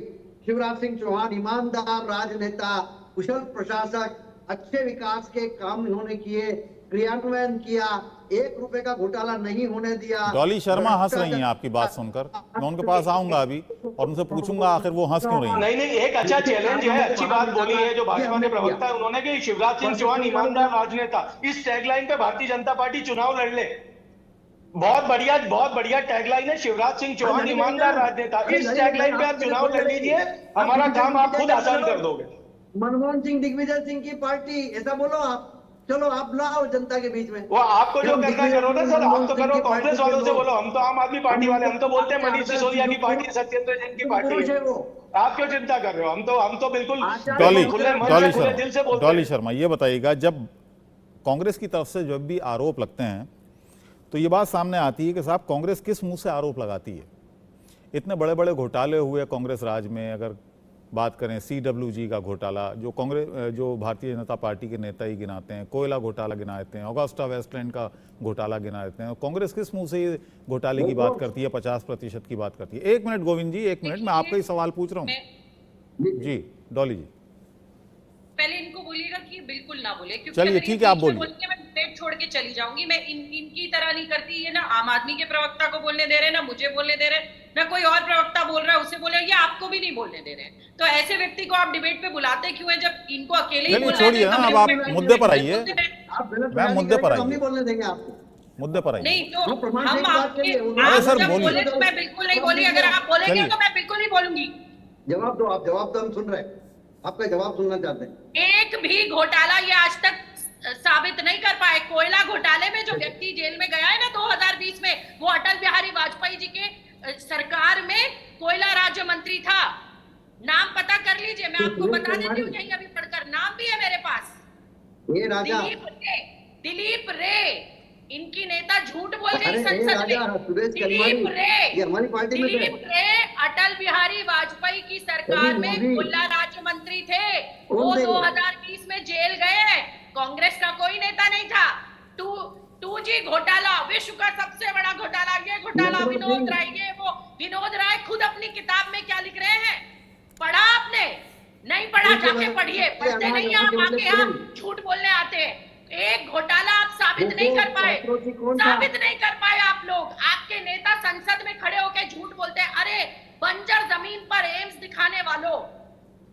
शिवराज सिंह चौहान, ईमानदार राजनेता, कुशल प्रशासक, अच्छे विकास के काम इन्होंने किए, क्रियान्वयन किया, 1 रुपए का घोटाला नहीं होने दिया। डॉली शर्मा हंस रही हैं आपकी बात सुनकर। मैं उनके पास आऊंगा अभी और उनसे पूछूंगा आखिर वो हंस क्यों रही हैं। नहीं, एक अच्छा चैलेंज है, अच्छी बात बोली है जो भाजपा के प्रवक्ता है उन्होंने कि शिवराज सिंह चौहान ईमानदार राजनेता, इस टैगलाइन पे भारतीय जनता पार्टी चुनाव लड़ ले। बहुत बढ़िया टैगलाइन है, शिवराज सिंह चौहान ईमानदार राजनेता। इस टैगलाइन पे आप चुनाव लड़ लीजिए, हमारा काम आप खुद आसान कर दोगे। मनमोहन सिंह, दिग्विजय सिंह की पार्टी, ऐसा बोलो आप। चलो आप लाओ जनता के बीच में। वो आपको जो करना करो ना सर, आप तो करो, कांग्रेस वालों से बोलो, हम तो आम आदमी पार्टी वाले, हम तो बोलते हैं मनीष सिसोदिया की पार्टी, सत्येंद्र जैन की पार्टी है। आप क्यों चिंता कर रहे हो? हम तो बिल्कुल डॉली शर्मा ये बताइएगा, जब कांग्रेस की तरफ से जब भी आरोप लगते हैं तो ये बात सामने आती है कि साहब कांग्रेस किस मुंह से आरोप लगाती है? इतने बड़े बड़े घोटाले हुए कांग्रेस राज में। अगर बात करें CWG का घोटाला, जो भारतीय जनता पार्टी के नेता ही गिनाते हैं, कोयला घोटाला गिनाते हैं, ऑगस्टा वेस्टलैंड का घोटाला गिनाते हैं। कांग्रेस किस मुंह से ये घोटाले की बात करती है, 50% की बात करती है? 1 मिनट गोविंद जी, 1 मिनट, मैं आपका ही सवाल पूछ रहा हूँ जी। डॉली जी पहले इनको बोलिएगा कि बिल्कुल ना बोले, क्योंकि चलिए ठीक है, आप बोलिए। मैं पेट छोड़ के चली जाऊंगी। मैं इनकी तरह नहीं करती है, ना आम आदमी के प्रवक्ता को बोलने दे रहे, ना मुझे बोलने दे रहे, ना कोई और प्रवक्ता बोल रहा है उसे बोले, ये आपको भी नहीं बोलने दे रहे। तो ऐसे व्यक्ति को आप डिबेट पे बुलाते क्यों है जब इनको अकेले ही बोलना है? छोड़िए ना, अब आप मुद्दे पर आइए। मैं मुद्दे पर आइए, बोलने देंगे आपको, मुद्दे पर आइए। नहीं तो हम अरे सर बोलिए। तो मैं बिल्कुल नहीं बोली, अगर आप बोलेंगे तो मैं बिल्कुल नहीं बोलूंगी। जवाब दो आप, जवाब तो हम सुन रहे हैं, आपका जवाब सुनना चाहते हैं। एक भी घोटाला ये आज तक साबित नहीं कर पाए। कोयला घोटाले में जो व्यक्ति जेल में गया है ना 2020 में, वो अटल बिहारी वाजपेयी जी के सरकार में कोयला राज्य मंत्री था। नाम पता कर लीजिए, मैं आपको बता देती हूँ यही अभी पढ़कर, नाम भी है मेरे पास। ये राजा दिलीप रे, इनकी नेता झूठ बोल गई संसद में। दिलीप दिलीप रे अटल बिहारी वाजपेयी की सरकार में कोयला राज्य मंत्री थे। वो 2020 में जेल गए। कांग्रेस का कोई नेता नहीं था। 2G घोटाला, विश्व का सबसे बड़ा घोटाला, ये घोटाला विनोद राय, ये वो। विनोद राय खुद अपनी किताब में क्या लिख रहे हैं, पढ़ा आपने? नहीं पढ़ा, जाके पढ़िए। पढ़ते नहीं आप, आके आप झूठ बोलने आते हैं। एक घोटाला आप साबित नहीं कर पाए, साबित नहीं कर पाए आप लोग। आपके नेता संसद में खड़े होकर झूठ बोलते हैं। अरे बंजर जमीन पर एम्स दिखाने वालों,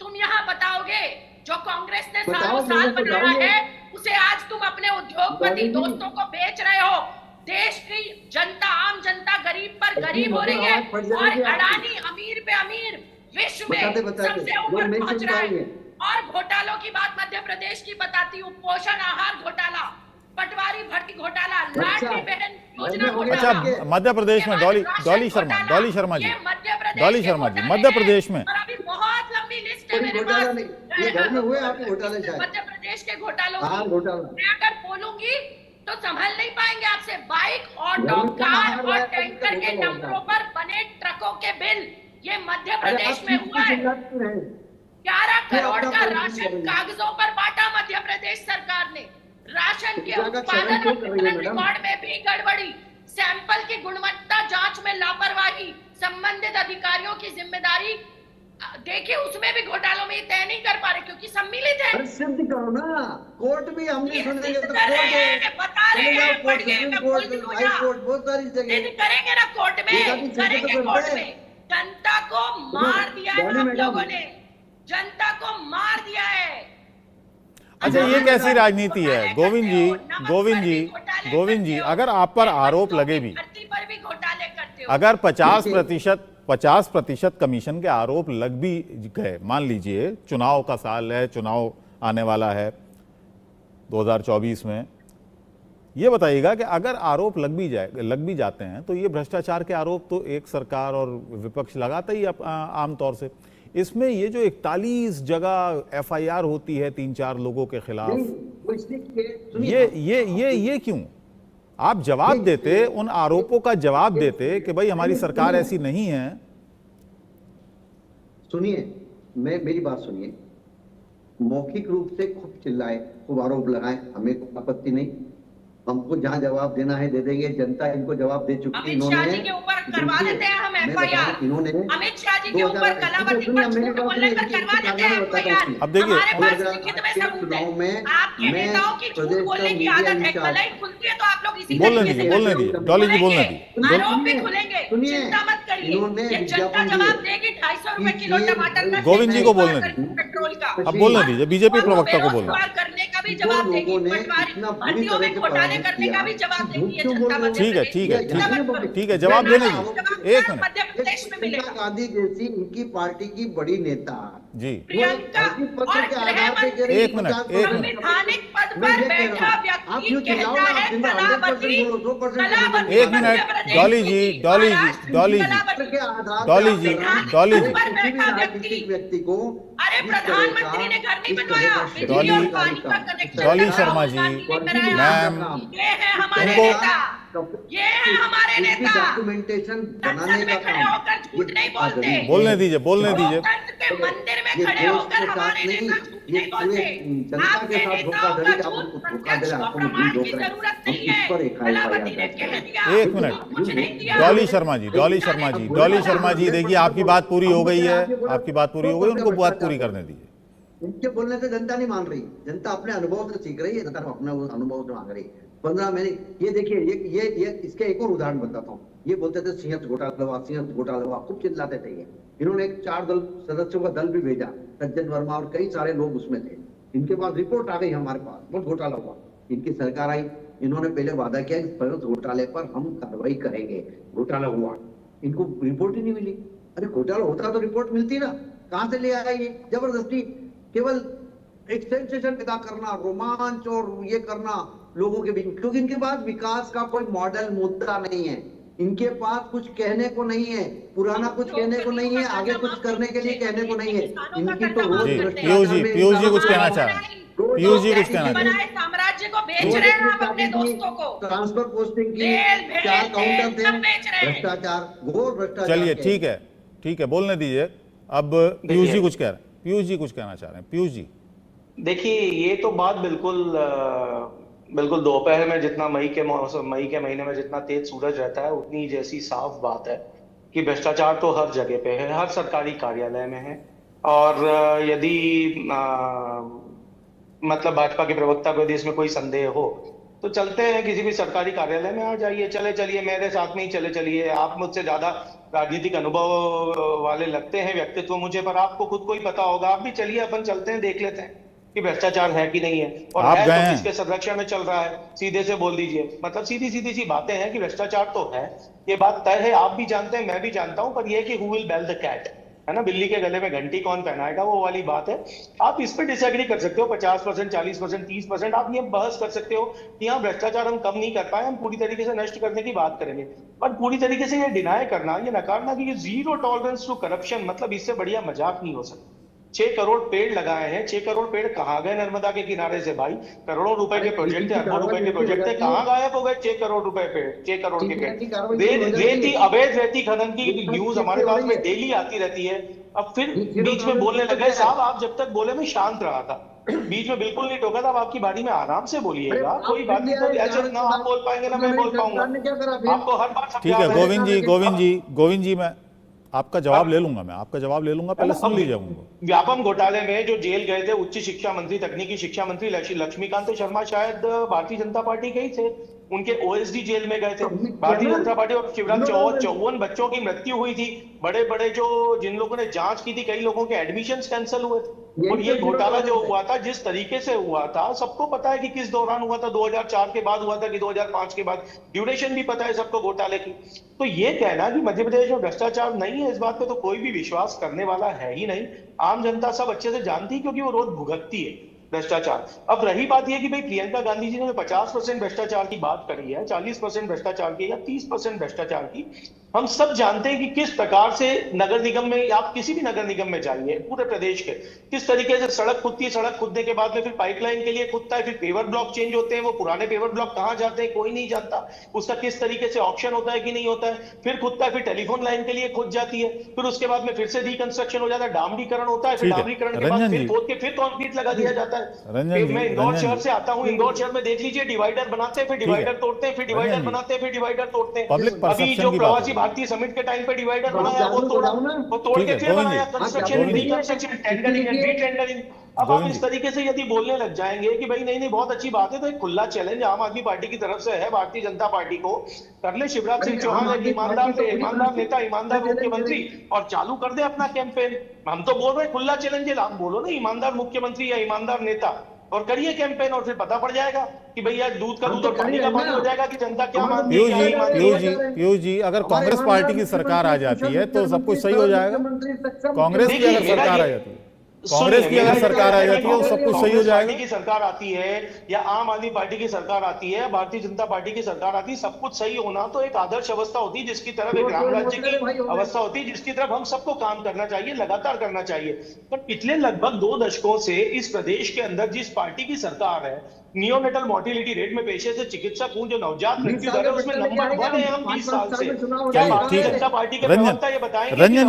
तुम यहाँ बताओगे जो कांग्रेस ने सालों साल बनाया है उसे आज तुम अपने उद्योगपति दोस्तों को बेच रहे हो। देश की जनता, आम जनता गरीब पर गरीब हो रही है, और अडानी अमीर पे अमीर विश्व में सबसे ऊपर पहुंच रहा है। और घोटालों की बात मध्य प्रदेश की बताती हूँ, पोषण आहार घोटाला, पटवारी भर्ती घोटाला, लाडली बहन योजना घोटाला। अच्छा, मध्य प्रदेश में डॉली शर्मा जी, मध्य प्रदेश में अभी बहुत लंबी लिस्ट है मेरे पास। मध्य प्रदेश के घोटालों की मैं अगर बोलूंगी तो संभल नहीं पाएंगे आपसे। बाइक, ऑटो, कार और टैंकर के नंबरों पर बने ट्रकों के बिल, ये मध्य प्रदेश में हुआ है। 11 करोड़ का राशन कागजों पर बांटा मध्य प्रदेश सरकार ने। राशन के उत्पादन और वितरण रिकॉर्ड में भी गड़बड़ी, सैंपल की गुणवत्ता जांच में लापरवाही, संबंधित अधिकारियों की जिम्मेदारी। देखिए उसमें भी घोटालों में तय नहीं कर पा रहे क्योंकि सम्मिलित है। सिद्ध करो ना, कोर्ट भी हमने सुनेंगे तो बता रहे हैं, बहुत सारी जगह करेंगे ना कोर्ट में, करेंगे कोर्ट में। जनता को मार दिया है हम लोगों ने, जनता को मार दिया है। अच्छा, ये कैसी राजनीति है गोविंद जी, अगर आप पर आरोप लगे भी, अगर 50% कमीशन के आरोप लग भी गए, मान लीजिए चुनाव का साल है, चुनाव आने वाला है 2024 में, ये बताइएगा कि अगर आरोप लग भी जाते हैं तो ये भ्रष्टाचार के आरोप तो एक सरकार और विपक्ष लगाता ही आमतौर से। इसमें ये जो 41 जगह FIR होती है 3-4 लोगों के खिलाफ, ये क्यों? आप जवाब देते, उन आरोपों का जवाब देते कि भाई हमारी सरकार ऐसी नहीं है। सुनिए, मेरी बात सुनिए। मौखिक रूप से खूब चिल्लाए, खूब आरोप लगाए, हमें कोई आपत्ति नहीं। हमको जहाँ जवाब देना है दे देंगे। जनता इनको जवाब दे चुकी है। अमित शाह जी के ऊपर करवा देते हैं हम FIR। अमित शाह जी के ऊपर कलावती पर झूठ बोलने पर करवा देते हैं FIR। अब देखिए, हमारे पास लिखित में सबूत है। आपके नेताओं की झूठ बोलने की आदत है, कलई खुलती है तो आप लोग इसी बोलने दीजिए डॉली जी, बोलने दीजिए। आरोप भी खुलेंगे, चिंता मत करिए, ये जनता जवाब देगी। 250 रुपए किलो टमाटर का, गोविंद जी को बोलने दीजिए, पेट्रोल का। अब बोलने दीजिए, बीजेपी प्रवक्ता को बोलने दीजिए। करने का भी जवाब देगी, पटवारी भर्तियों में घोटाले करने का भी जवाब देगी ये जनता। ठीक है, जवाब देने दीजिए। एक मिनट, मध्य प्रदेश में मिलेगा। गांधी जैसी इनकी पार्टी की बड़ी नेता जी, प्रियंका एक मिनट, संवैधानिक पद पर बैठा व्यक्ति कहता है कलावती, एक मिनट, डॉली जी, व्यक्ति को, अरे प्रधानमंत्री ने घर नहीं बनवाया, डॉली शर्मा जी, मैम, ये है हमारे नेता, ये है हमारे नेता। डॉक्यूमेंटेशन बनाने का काम झूठ नहीं बोलते। बोलने दीजिए। मंदिर में खड़े होकर हमारे नेता झूठ नहीं बोलते। जनता के साथ धोखाधड़ी, आप उनको धोखा दे रहे, आपको मजबूर हो रहे हैं। इस पर एक मिनट, डॉली शर्मा जी, देखिए आपकी बात पूरी हो गई है, उनको बात पूरी करने दीजिए। इनके बोलने से जनता नहीं मान रही, जनता अपने अनुभव से सीख रही है, जनता अपने अनुभव से मांग रही है। 15 महीने ये देखिए, ये इसके एक और उदाहरण बताता हूँ। ये बोलते थे सिंहस्थ घोटाला, खूब चिल्लाते थे ये। इन्होंने एक 4 सदस्यों का दल भी भेजा, सज्जन वर्मा और कई सारे लोग उसमें थे। इनके पास रिपोर्ट आ गई हमारे पास, बहुत घोटाला हुआ। इनकी सरकार आई, इन्होंने पहले वादा किया इस घोटाले पर हम कार्रवाई करेंगे। घोटाला हुआ, इनको रिपोर्ट ही नहीं मिली। अरे घोटाला होता तो रिपोर्ट मिलती ना, कहाँ से ले आए ये जबरदस्ती? केवल एक सेंसेशन पैदा करना, रोमांच और ये करना लोगों के बीच में, क्योंकि इनके पास विकास का कोई मॉडल मुद्दा नहीं है, इनके पास कुछ कहने को नहीं है, पुराना कुछ कहने को नहीं है, आगे कुछ करने के लिए कहने को नहीं है। इनकी तो रोज पीयूष जी कुछ कहना चाह रहे हैं, पीयूष जी कुछ कहना चाह रहे हैं। साम्राज्य को बेच रहे हैं आप अपने दोस्तों को, ट्रांसफर पोस्टिंग की 4 काउंटर थे, भ्रष्टाचार, घोर भ्रष्टाचार। चलिए ठीक है बोलने दीजिए। अब पीयूष जी कुछ कह रहे हैं, पीयूष जी कुछ कहना चाह रहे हैं। पीयूष जी देखिए, ये तो बात बिल्कुल दोपहर में जितना मई के महीने में जितना तेज सूरज रहता है उतनी जैसी साफ बात है कि भ्रष्टाचार तो हर जगह पे है, हर सरकारी कार्यालय में है। और यदि मतलब भाजपा के प्रवक्ता को यदि इसमें कोई संदेह हो तो चलते हैं किसी भी सरकारी कार्यालय में, आ जाइए, चलिए मेरे साथ में ही चलिए। आप मुझसे ज्यादा राजनीतिक अनुभव वाले लगते हैं व्यक्तित्व मुझे, पर आपको खुद को ही पता होगा। आप भी चलिए, अपन चलते हैं, देख लेते हैं कि भ्रष्टाचार है कि नहीं है, और आप है गए तो हैं? किसके संरक्षण में चल रहा है, सीधे से बोल दीजिए। मतलब सीधी सी बातें हैं कि भ्रष्टाचार तो है, ये बात तय है, आप भी जानते हैं, मैं भी जानता हूं, पर यह कि who will bell the cat, है ना, बिल्ली के गले में घंटी कौन पहनाएगा, वो वाली बात है। आप इस पर डिसएग्री कर सकते हो, 50%, 40%, 30%, आप ये बहस कर सकते हो कि हाँ भ्रष्टाचार हम कम नहीं कर पाए, हम पूरी तरीके से नष्ट करने की बात करेंगे। पर पूरी तरीके से ये डिनाई करना, ये नकारना कि ये जीरो टॉलरेंस टू करप्शन, मतलब इससे बढ़िया मजाक नहीं हो सकता। 6 करोड़ पेड़ लगाए हैं, 6 करोड़ पेड़ कहाँ गए नर्मदा के किनारे से भाई? करोड़ों रुपए के प्रोजेक्ट थे, अरबों रुपए के प्रोजेक्ट थे, कहाँ गायब हो गए 6 करोड़ रुपए पेड़, 6 करोड़ के पेड़? रेती, अवैध रेती खनन की न्यूज हमारे पास में डेली आती रहती है। अब फिर बीच में बोलने लगे, साहब आप जब तक बोले मैं शांत रहा था, बीच में बिल्कुल नहीं टोका था। अब आपकी बारी में आराम से बोलिएगा, कोई बात नहीं, कोई ऐसे ना आप बोल पाएंगे ना मैं बोल पाऊंगा, आपको हर बात। ठीक है गोविंद जी मैं आपका जवाब ले लूंगा, पहले सुन लीजिए उनको। व्यापम घोटाले में जो जेल गए थे उच्च शिक्षा मंत्री, तकनीकी शिक्षा मंत्री लक्ष्मीकांत शर्मा शायद भारतीय जनता पार्टी के ही थे, उनके ओएसडी जेल में गए थे भारतीय जनता पार्टी। और शिवराज 54 बच्चों की मृत्यु हुई थी, बड़े जो जिन लोगों ने जांच की थी, कई लोगों के एडमिशंस कैंसिल हुए थे। और ये घोटाला जो हुआ था, जिस तरीके से हुआ था, सबको पता है कि किस दौरान हुआ था, 2004 के बाद हुआ था कि 2005 के बाद, ड्यूरेशन भी पता है सबको घोटाले की। तो ये कहना कि मध्य प्रदेश में भ्रष्टाचार नहीं है, इस बात पे तो कोई भी विश्वास करने वाला है ही नहीं। आम जनता सब अच्छे से जानती है, क्योंकि वो रोज भुगतती है भ्रष्टाचार। अब रही बात यह कि भाई प्रियंका गांधी जी ने 50% भ्रष्टाचार की बात करी है, 40% भ्रष्टाचार की या 30% भ्रष्टाचार की, हम सब जानते हैं कि किस प्रकार से नगर निगम में, आप किसी भी नगर निगम में जाइए पूरे प्रदेश के, किस तरीके से सड़क खुदती है, सड़क खुदने के बाद में फिर पाइपलाइन के लिए खुदता है, फिर पेवर ब्लॉक चेंज होते हैं, वो पुराने पेवर ब्लॉक कहां जाते हैं कोई नहीं जानता, उसका किस तरीके से ऑक्शन होता है कि नहीं होता है, फिर खुदता है, फिर टेलीफोन लाइन के लिए खुद जाती है, फिर उसके बाद में फिर से रिकंस्ट्रक्शन हो जाता है, डामरीकरण होता है, फिर डामरीकरण के बाद फिर खोद के फिर कंक्रीट लगा दिया जाता है। मैं इंदौर शहर से आता हूँ, इंदौर शहर में देख लीजिए, डिवाइडर बनाते हैं, फिर डिवाइडर तोड़ते हैं, फिर डिवाइडर बनाते हैं, फिर डिवाइडर तोड़ते हैं। अभी जो प्रवासी भारतीय समिट के टाइम पे डिवाइडर बनाया, वो तोड़ के फिर बनाया, कंस्ट्रक्शन, रिकंस्ट्रक्शन, टेंडरिंग एंड रीटेंडरिंग। अब आप इस तरीके से यदि बोलने लग जाएंगे कि भाई नहीं बहुत अच्छी बात है, तो एक खुला चैलेंज आम आदमी पार्टी की तरफ से है भारतीय जनता पार्टी को, कर ले शिवराज सिंह चौहान एक ईमानदार नेता, ईमानदार मुख्यमंत्री, और चालू कर दे अपना कैंपेन। हम तो बोल रहे हैं खुला चैलेंज है, आप बोलो ना ईमानदार मुख्यमंत्री या ईमानदार नेता, और करिए कैंपेन, और फिर पता पड़ जाएगा कि भैया दूध का दूध और पानी का पानी हो जाएगा कि जनता क्या मानती है। पीयूष जी अगर कांग्रेस पार्टी की सरकार आ जाती है तो सब कुछ सही हो जाएगा। कांग्रेस की अगर सरकार आ जाती है, कांग्रेस की अगर सरकार आ जाती है तो सब कुछ सही हो जाएगा। की सरकार आती है या आम आदमी पार्टी की सरकार आती है, भारतीय जनता पार्टी की सरकार आती है, सब कुछ सही होना तो एक आदर्श अवस्था होती है, जिसकी तरफ एक राम राज्य की अवस्था होती है, जिसकी तरफ हम सबको काम करना चाहिए, लगातार करना चाहिए। पर पिछले लगभग 2 दशकों से इस प्रदेश के अंदर जिस पार्टी की सरकार है, नियोनेटल मोर्टिलिटी रेट में पेशे से चिकित्सक जो नवजात मृत्यु दर है उसमें नंबर 1 है हम 20 साल से। क्या भारतीय जनता पार्टी के प्रवक्ता ये बताएंगे? रंजन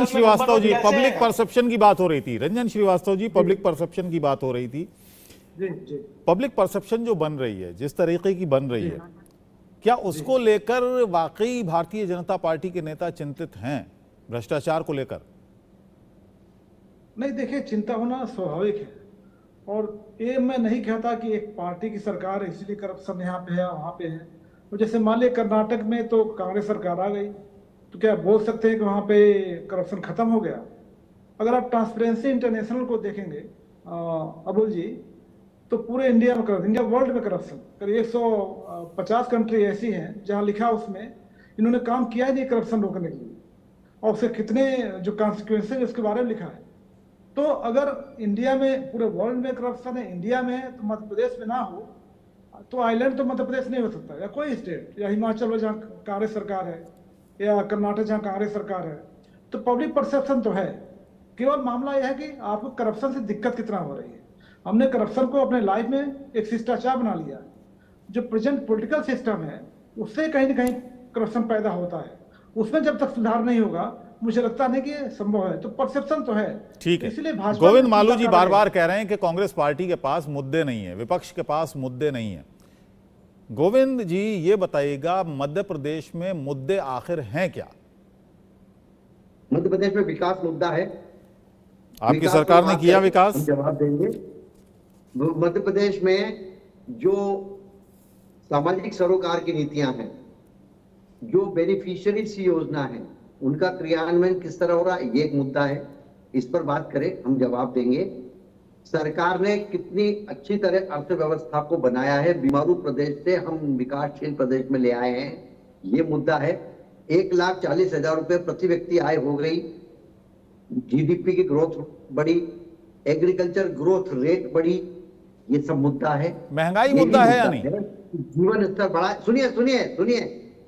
श्रीवास्तव जी पब्लिक परसेप्शन की बात हो रही थी। रंजन श्रीवास्तव जी पब्लिक परसेप्शन की बात हो रही थी। पब्लिक परसेप्शन जो बन रही है, जिस तरीके की बन रही है, क्या उसको लेकर वाकई भारतीय जनता पार्टी के नेता चिंतित हैं भ्रष्टाचार को लेकर? नहीं, देखिए चिंता होना स्वाभाविक है, और ये मैं नहीं कहता कि एक पार्टी की सरकार है इसलिए करप्शन यहाँ पे है वहाँ पे है। तो जैसे मान लिया कर्नाटक में तो कांग्रेस सरकार आ गई, तो क्या बोल सकते हैं कि वहाँ पे करप्शन खत्म हो गया? अगर आप ट्रांसपेरेंसी इंटरनेशनल को देखेंगे अबुल जी, तो पूरे इंडिया में करप्शन, इंडिया वर्ल्ड में करप्शन करीब 150 कंट्री ऐसी हैं जहाँ लिखा उसमें इन्होंने काम किया ही नहीं करप्शन रोकने के लिए, और उसके कितने जो कॉन्सिक्वेंसेज उसके बारे में लिखा है। तो अगर इंडिया में, पूरे वर्ल्ड में करप्शन है, इंडिया में है, तो मध्य प्रदेश में ना हो तो आइलैंड तो मध्य प्रदेश नहीं हो सकता, या कोई स्टेट, या हिमाचल में जहाँ कांग्रेस सरकार है, या कर्नाटक जहाँ कांग्रेस सरकार है। तो पब्लिक परसेप्शन तो है, केवल मामला यह है कि आपको करप्शन से दिक्कत कितना हो रही है। हमने करप्शन को अपने लाइफ में एक शिष्टाचार बना लिया। जो प्रेजेंट पॉलिटिकल सिस्टम है उससे कहीं ना कहीं करप्शन पैदा होता है, उसमें जब तक सुधार नहीं होगा मुझे लगता नहीं कि ये संभव है। तो परसेप्शन तो है, ठीक है। इसलिए भाजपा गोविंद मालू जी बार बार कह रहे हैं कि कांग्रेस पार्टी के पास मुद्दे नहीं है, विपक्ष के पास मुद्दे नहीं है। गोविंद जी ये बताइएगा, मध्य प्रदेश में मुद्दे आखिर हैं क्या? मध्य प्रदेश में विकास मुद्दा है। आपकी सरकार ने किया विकास? हम जवाब देंगे। मध्य प्रदेश में जो सामाजिक सरोकार की नीतियां हैं, जो बेनिफिशियरीज की योजना है, उनका क्रियान्वयन किस तरह हो रहा है, ये एक मुद्दा है। इस पर बात करें, हम जवाब देंगे। सरकार ने कितनी अच्छी तरह अर्थव्यवस्था को बनाया है, बीमारू प्रदेश से हम विकासशील प्रदेश में ले आए हैं, ये मुद्दा है। 1,40,000 रुपए प्रति व्यक्ति आय हो गई, जीडीपी की ग्रोथ बढ़ी, एग्रीकल्चर ग्रोथ रेट बढ़ी, ये सब मुद्दा है। महंगाई मुद्दा है या नहीं? जीवन स्तर बढ़ा। सुनिए सुनिए सुनिए,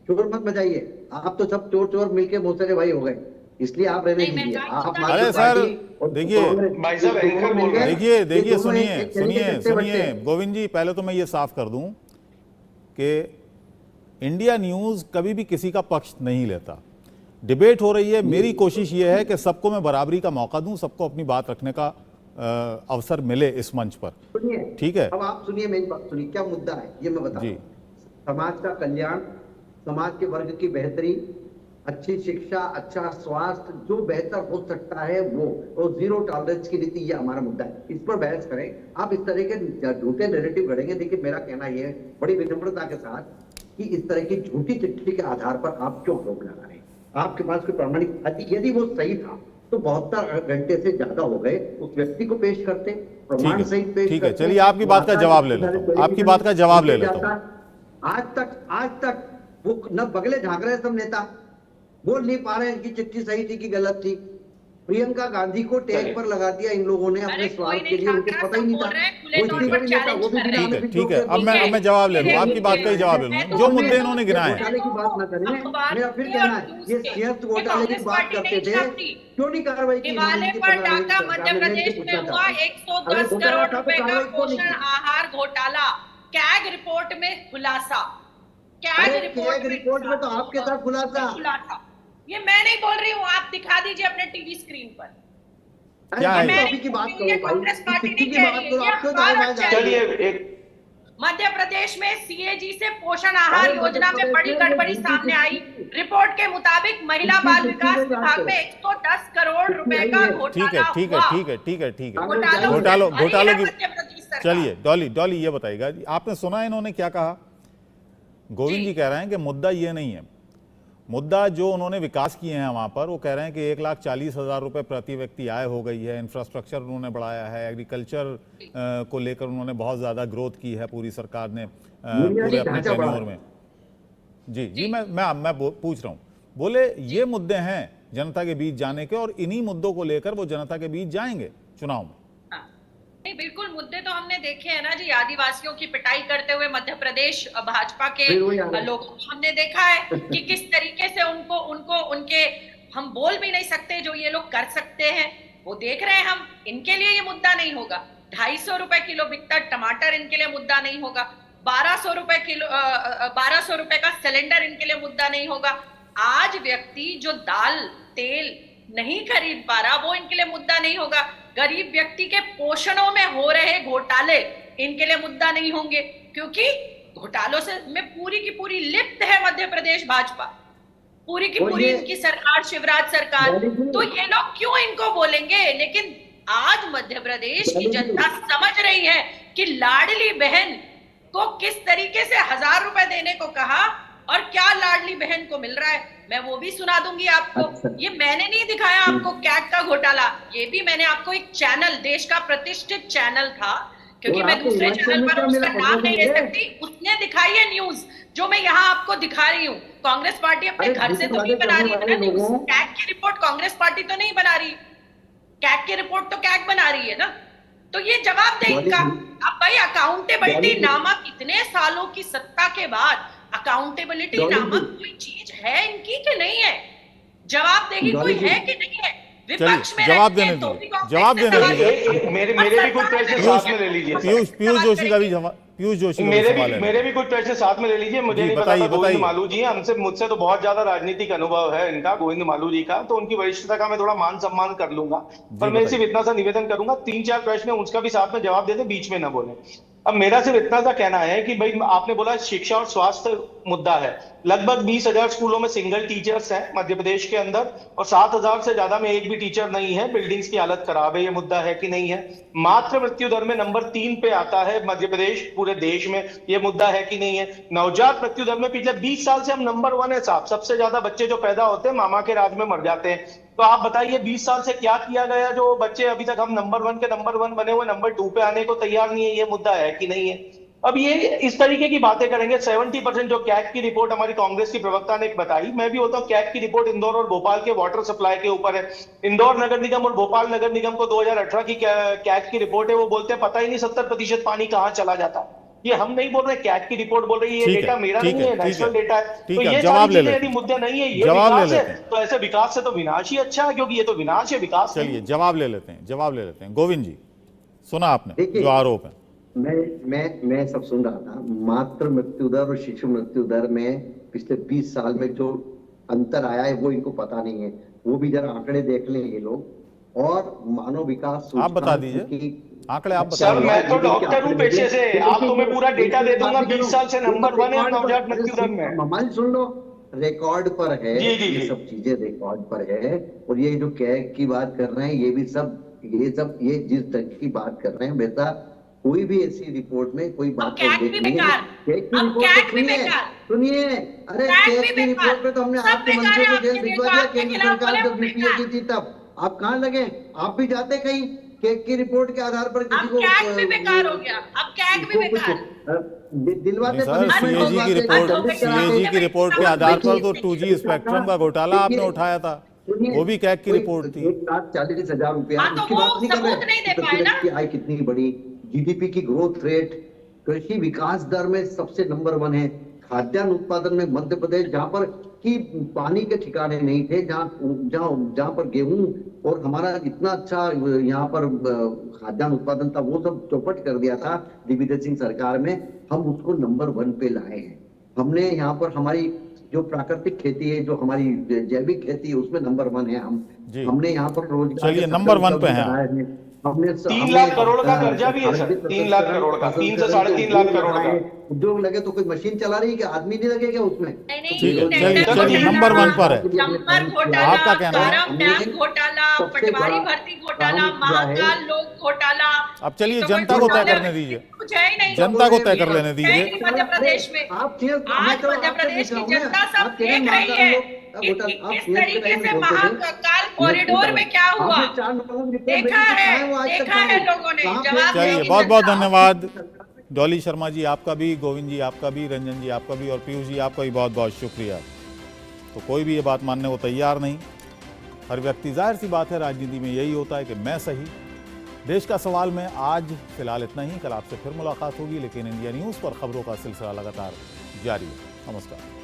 चोर मत बजाइए। आप तो सब चोर चोर मिलके मोहसरे भाई हो गए, इसलिए आप रहने दीजिए। आप अरे सर देखिए, देखिए सुनिए गोविंद जी, पहले तो मैं ये साफ कर दूं कि इंडिया न्यूज कभी भी किसी का पक्ष नहीं लेता। डिबेट हो रही है, मेरी कोशिश ये है कि सबको मैं बराबरी का मौका दूं, सबको अपनी बात रखने का अवसर मिले इस मंच पर, ठीक है? अब आप सुनिए, मेरी बात सुनिए, क्या मुद्दा है ये मैं बताऊं। समाज का कल्याण, समाज के वर्ग की बेहतरी, अच्छी शिक्षा, अच्छा स्वास्थ्य, जो बेहतर हो सकता है वो, और जीरो टॉलरेंस की नीति, ये हमारा मुद्दा है। इस पर बहस करें। आप इस तरह के झूठे नैरेटिव गढ़ेंगे। देखिए, मेरा कहना यह है बड़ी विनम्रता के साथ कि इस तरह की झूठी चिट्ठी के आधार पर आप क्यों आरोप लगा रहे हैं? आपके पास कोई प्रामाणिक, यदि वो सही था तो 72 घंटे से ज्यादा हो गए, उस व्यक्ति को पेश करते, प्रमाण सहित पेश ठीक है, चलिए आपकी बात का जवाब ले लेता हूं, आपकी बात का जवाब ले लेता हूं। आज तक वो न बगले झांक रहे, सब नेता बोल नहीं पा रहे हैं कि चिट्ठी सही थी कि गलत थी। प्रियंका गांधी को टैग पर लगा दिया इन लोगों ने अपने स्वार्थ के लिए, उनको पता ही नहीं था। ठीक है, अब मैं जवाब ले लूं, आपकी बात का ही जवाब ले लूं। जो मुद्दे इन्होंने गिनाए हैं, की बात न करें। मेरा फिर कहना है, ये सियासत घोटाले की बात करते थे, क्यों नहीं कार्रवाई की? मध्य प्रदेश में हुआ 110 करोड़ रुपए का पोषण आहार घोटाला, कैग रिपोर्ट में खुलासा। कैग रिपोर्ट में तो आपके साथ खुलासा। ये मैं नहीं बोल रही हूँ, आप दिखा दीजिए अपने टीवी स्क्रीन पर। क्या है? की बात करो, कांग्रेस पार्टी नहीं की बात करो, आप क्यों मध्य प्रदेश में सीएजी से पोषण आहार योजना में बड़ी गड़बड़ी सामने आई। रिपोर्ट के मुताबिक महिला बाल विकास विभाग में 110 करोड़ रुपए का घोटाला हुआ। घोटालों की, चलिए डॉली ये बताइएगा, आपने सुना इन्होंने क्या कहा? गोविंद जी कह रहे हैं कि मुद्दा ये नहीं है, मुद्दा जो उन्होंने विकास किए हैं वहां पर, वो कह रहे हैं कि 1,40,000 रुपए प्रति व्यक्ति आय हो गई है, इंफ्रास्ट्रक्चर उन्होंने बढ़ाया है, एग्रीकल्चर को लेकर उन्होंने बहुत ज्यादा ग्रोथ की है पूरी सरकार ने पूरे अपने टेन्योर में। जी मैं पूछ रहा हूँ, बोले ये मुद्दे हैं जनता के बीच जाने के, और इन्हीं मुद्दों को लेकर वो जनता के बीच जाएंगे चुनाव में। नहीं, बिल्कुल मुद्दे तो हमने देखे हैं ना जी। आदिवासियों की पिटाई करते हुए मध्य प्रदेश भाजपा के लोगों को हमने देखा है कि किस तरीके से उनके हम बोल भी नहीं सकते जो ये लोग कर सकते हैं, वो देख रहे हैं हम। इनके लिए ये मुद्दा नहीं होगा। 250 रुपए किलो बिकता टमाटर इनके लिए मुद्दा नहीं होगा। 1200 रुपए का सिलेंडर इनके लिए मुद्दा नहीं होगा। आज व्यक्ति जो दाल तेल नहीं खरीद पा रहा, वो इनके लिए मुद्दा नहीं होगा। गरीब व्यक्ति के पोषणों में हो रहे घोटाले इनके लिए मुद्दा नहीं होंगे, क्योंकि घोटालों से में पूरी की पूरी लिप्त है मध्य प्रदेश भाजपा, पूरी की पूरी इनकी सरकार, शिवराज सरकार। तो ये लोग क्यों इनको बोलेंगे? लेकिन आज मध्य प्रदेश की जनता समझ रही है कि लाडली बहन को किस तरीके से 1000 रुपए देने को कहा और क्या लाडली बहन को मिल रहा है। मैं वो भी सुना दूंगी आपको। ये मैंने नहीं दिखाया आपको कैट का घोटाला, ये भी मैंने आपको एक चैनल, देश का प्रतिष्ठित चैनल था, क्योंकि मैं दूसरे चैनल पर उसका नाम नहीं ले सकती, उसने दिखाई है न्यूज जो मैं यहाँ आपको दिखा रही हूँ। कांग्रेस पार्टी अपने घर से तो नहीं बना रही है न्यूज। कैट की रिपोर्ट कांग्रेस पार्टी तो नहीं बना रही। कैग की रिपोर्ट तो कैग बना रही है ना, तो ये जवाब दे इनका। अब भाई अकाउंटेबिलिटी नामक इतने सालों की सत्ता के बाद अकाउंटेबिलिटी नामक कोई चीज है इनकी कि नहीं है? जवाबदेही कोई है कि नहीं है? विपक्ष में जवाब देने दीजिए, जवाब देने दीजिए। मेरे भी कुछ प्रश्न साथ में ले लीजिए। पीयूष जोशी का भी जवाब, पीयूष जोशी मेरे भी कुछ प्रश्न साथ में ले लीजिए। मुझे नहीं पता था गोविंद मालू जी हैं, मुझसे तो बहुत ज्यादा राजनीतिक अनुभव है इनका, गोविंद मालू जी का, तो उनकी वरिष्ठता का मैं थोड़ा मान सम्मान कर लूंगा, पर मैं सिर्फ इतना सा निवेदन करूंगा, 3-4 प्रश्न उसका भी साथ में जवाब दे दे, बीच में ना बोले। अब मेरा सिर्फ इतना सा कहना है कि भाई आपने बोला शिक्षा और स्वास्थ्य मुद्दा है, लगभग 20,000 स्कूलों में सिंगल टीचर्स हैं मध्य प्रदेश के अंदर, और 7,000 से ज्यादा में एक भी टीचर नहीं है, बिल्डिंग्स की हालत खराब है, ये मुद्दा है कि नहीं है? मातृ मृत्यु दर में नंबर 3 पे आता है मध्य प्रदेश पूरे देश में, ये मुद्दा है कि नहीं है? नवजात मृत्यु दर में पिछले 20 साल से हम नंबर 1 है साहब, सबसे ज्यादा बच्चे जो पैदा होते हैं मामा के राज में मर जाते हैं। तो आप बताइए 20 साल से क्या किया गया जो बच्चे अभी तक हम नंबर 1 के नंबर 1 बने हुए नंबर 2 पे आने को तैयार नहीं है, ये मुद्दा है कि नहीं है? अब ये इस तरीके की बातें करेंगे। 70% जो कैग की रिपोर्ट हमारी कांग्रेस की प्रवक्ता ने बताई, मैं भी होता हूँ, कैग की रिपोर्ट इंदौर और भोपाल के वाटर सप्लाई के ऊपर है। इंदौर नगर निगम और भोपाल नगर निगम को 2018 की कैग की रिपोर्ट है, वो बोलते हैं पता ही नहीं 70% पानी कहाँ चला जाता। ये हम नहीं बोल रहे, कैग की रिपोर्ट बोल रही है, ये डेटा मेरा नहीं है, नेशनल डेटा है। तो ये जवाब ले ले, यदि मुद्दे नहीं है, ये विकास है, तो ऐसे विकास से तो विनाश ही अच्छा है, क्योंकि ये तो विनाश है, विकास। चलिए जवाब ले लेते हैं, जवाब ले लेते हैं। गोविंद जी, सुना आपने जो आरोप है? मैं सब सुन रहा था। मातृ मृत्यु दर और शिशु मृत्यु दर में पिछले 20 साल में जो अंतर आया है वो इनको पता नहीं है, वो भी जरा आंकड़े देख लें ये लोग। और मानव विकास आप बता दीजिए आंकड़े, आप बता। सर मैं तो डॉक्टर हूँ पेशे से, आपको मैं पूरा डेटा दे दूंगा। 20 साल से नंबर 1 है नवजात मृत्यु दर में। हमारी सुन लो, रिकॉर्ड पर है, ये सब चीजें रिकॉर्ड पर है। और ये जो कैग की बात कर रहे हैं, ये भी सब ये जिस तरह की बात कर रहे हैं, बेटा कोई भी ऐसी रिपोर्ट में कोई बात नहीं है। कैग की रिपोर्ट सुनिए, अरे कैग की रिपोर्ट पे तो हमने आपके मंत्रियों को जेल भिजवा दिया केंद्र सरकार जब यूपीए की थी तब। आप कहाँ लगे? आप भी जाते कहीं कैग की रिपोर्ट के आधार पर किसी को कैग भी बेकार हो गया, अब कैग भी बेकार दिलवाते। सर सीएजी की रिपोर्ट के आधार पर तो 2G स्पेक्ट्रम का घोटाला आपने उठाया था, वो भी कैग की रिपोर्ट थी। 1,40,000 रुपया, उसकी बात नहीं कर रहे। आय कितनी बड़ी, जीडीपी की ग्रोथ रेट, कृषि विकास दर में सबसे नंबर 1 है। खाद्यान्न उत्पादन में मध्य प्रदेश, जहाँ पर कि पानी के ठिकाने नहीं थे, जहाँ पर गेहूं और हमारा इतना अच्छा यहाँ पर खाद्यान्न उत्पादन था, वो सब चौपट कर दिया था दिग्विजय सिंह सरकार में। हम उसको नंबर 1 पे लाए हैं। हमने यहाँ पर हमारी जो प्राकृतिक खेती है, जो हमारी जैविक खेती है, उसमें नंबर 1 है हम। हमने यहाँ पर रोजगार, चलिए नंबर 1 पे हैं। हमने 3 लाख करोड़ का कर्जा भी है सर, 3 लाख करोड़ का, 3 से 3.5 लाख करोड़ का। उद्योग लगे तो कोई मशीन चला रही है कि आदमी नहीं लगेगा उसमें? चलिए नंबर 1 पर है। नंबर घोटाला, आपका कहना है? डैम घोटाला, पटवारी भर्ती घोटाला, महाकाल लोक घोटाला। अब चलिए जनता को तय करने दीजिए, जनता को तय कर लेने दीजिए। मध्य प्रदेश में आज मध्य प्रदेश की जनता सब देख रही है इस तरीके से महाकाल कॉरिडोर में क्या हुआ, देखा है लोगों ने। जवाब चलिए बहुत बहुत धन्यवाद डॉली शर्मा जी, आपका भी, गोविंद जी आपका भी, रंजन जी आपका भी, और पीयूष जी आपका भी बहुत बहुत शुक्रिया। तो कोई भी ये बात मानने को तैयार नहीं। हर व्यक्ति, जाहिर सी बात है राजनीति में यही होता है कि मैं सही। देश का सवाल में आज फिलहाल इतना ही। कल आपसे फिर मुलाकात होगी, लेकिन इंडिया न्यूज़ पर खबरों का सिलसिला लगातार जारी है। नमस्कार।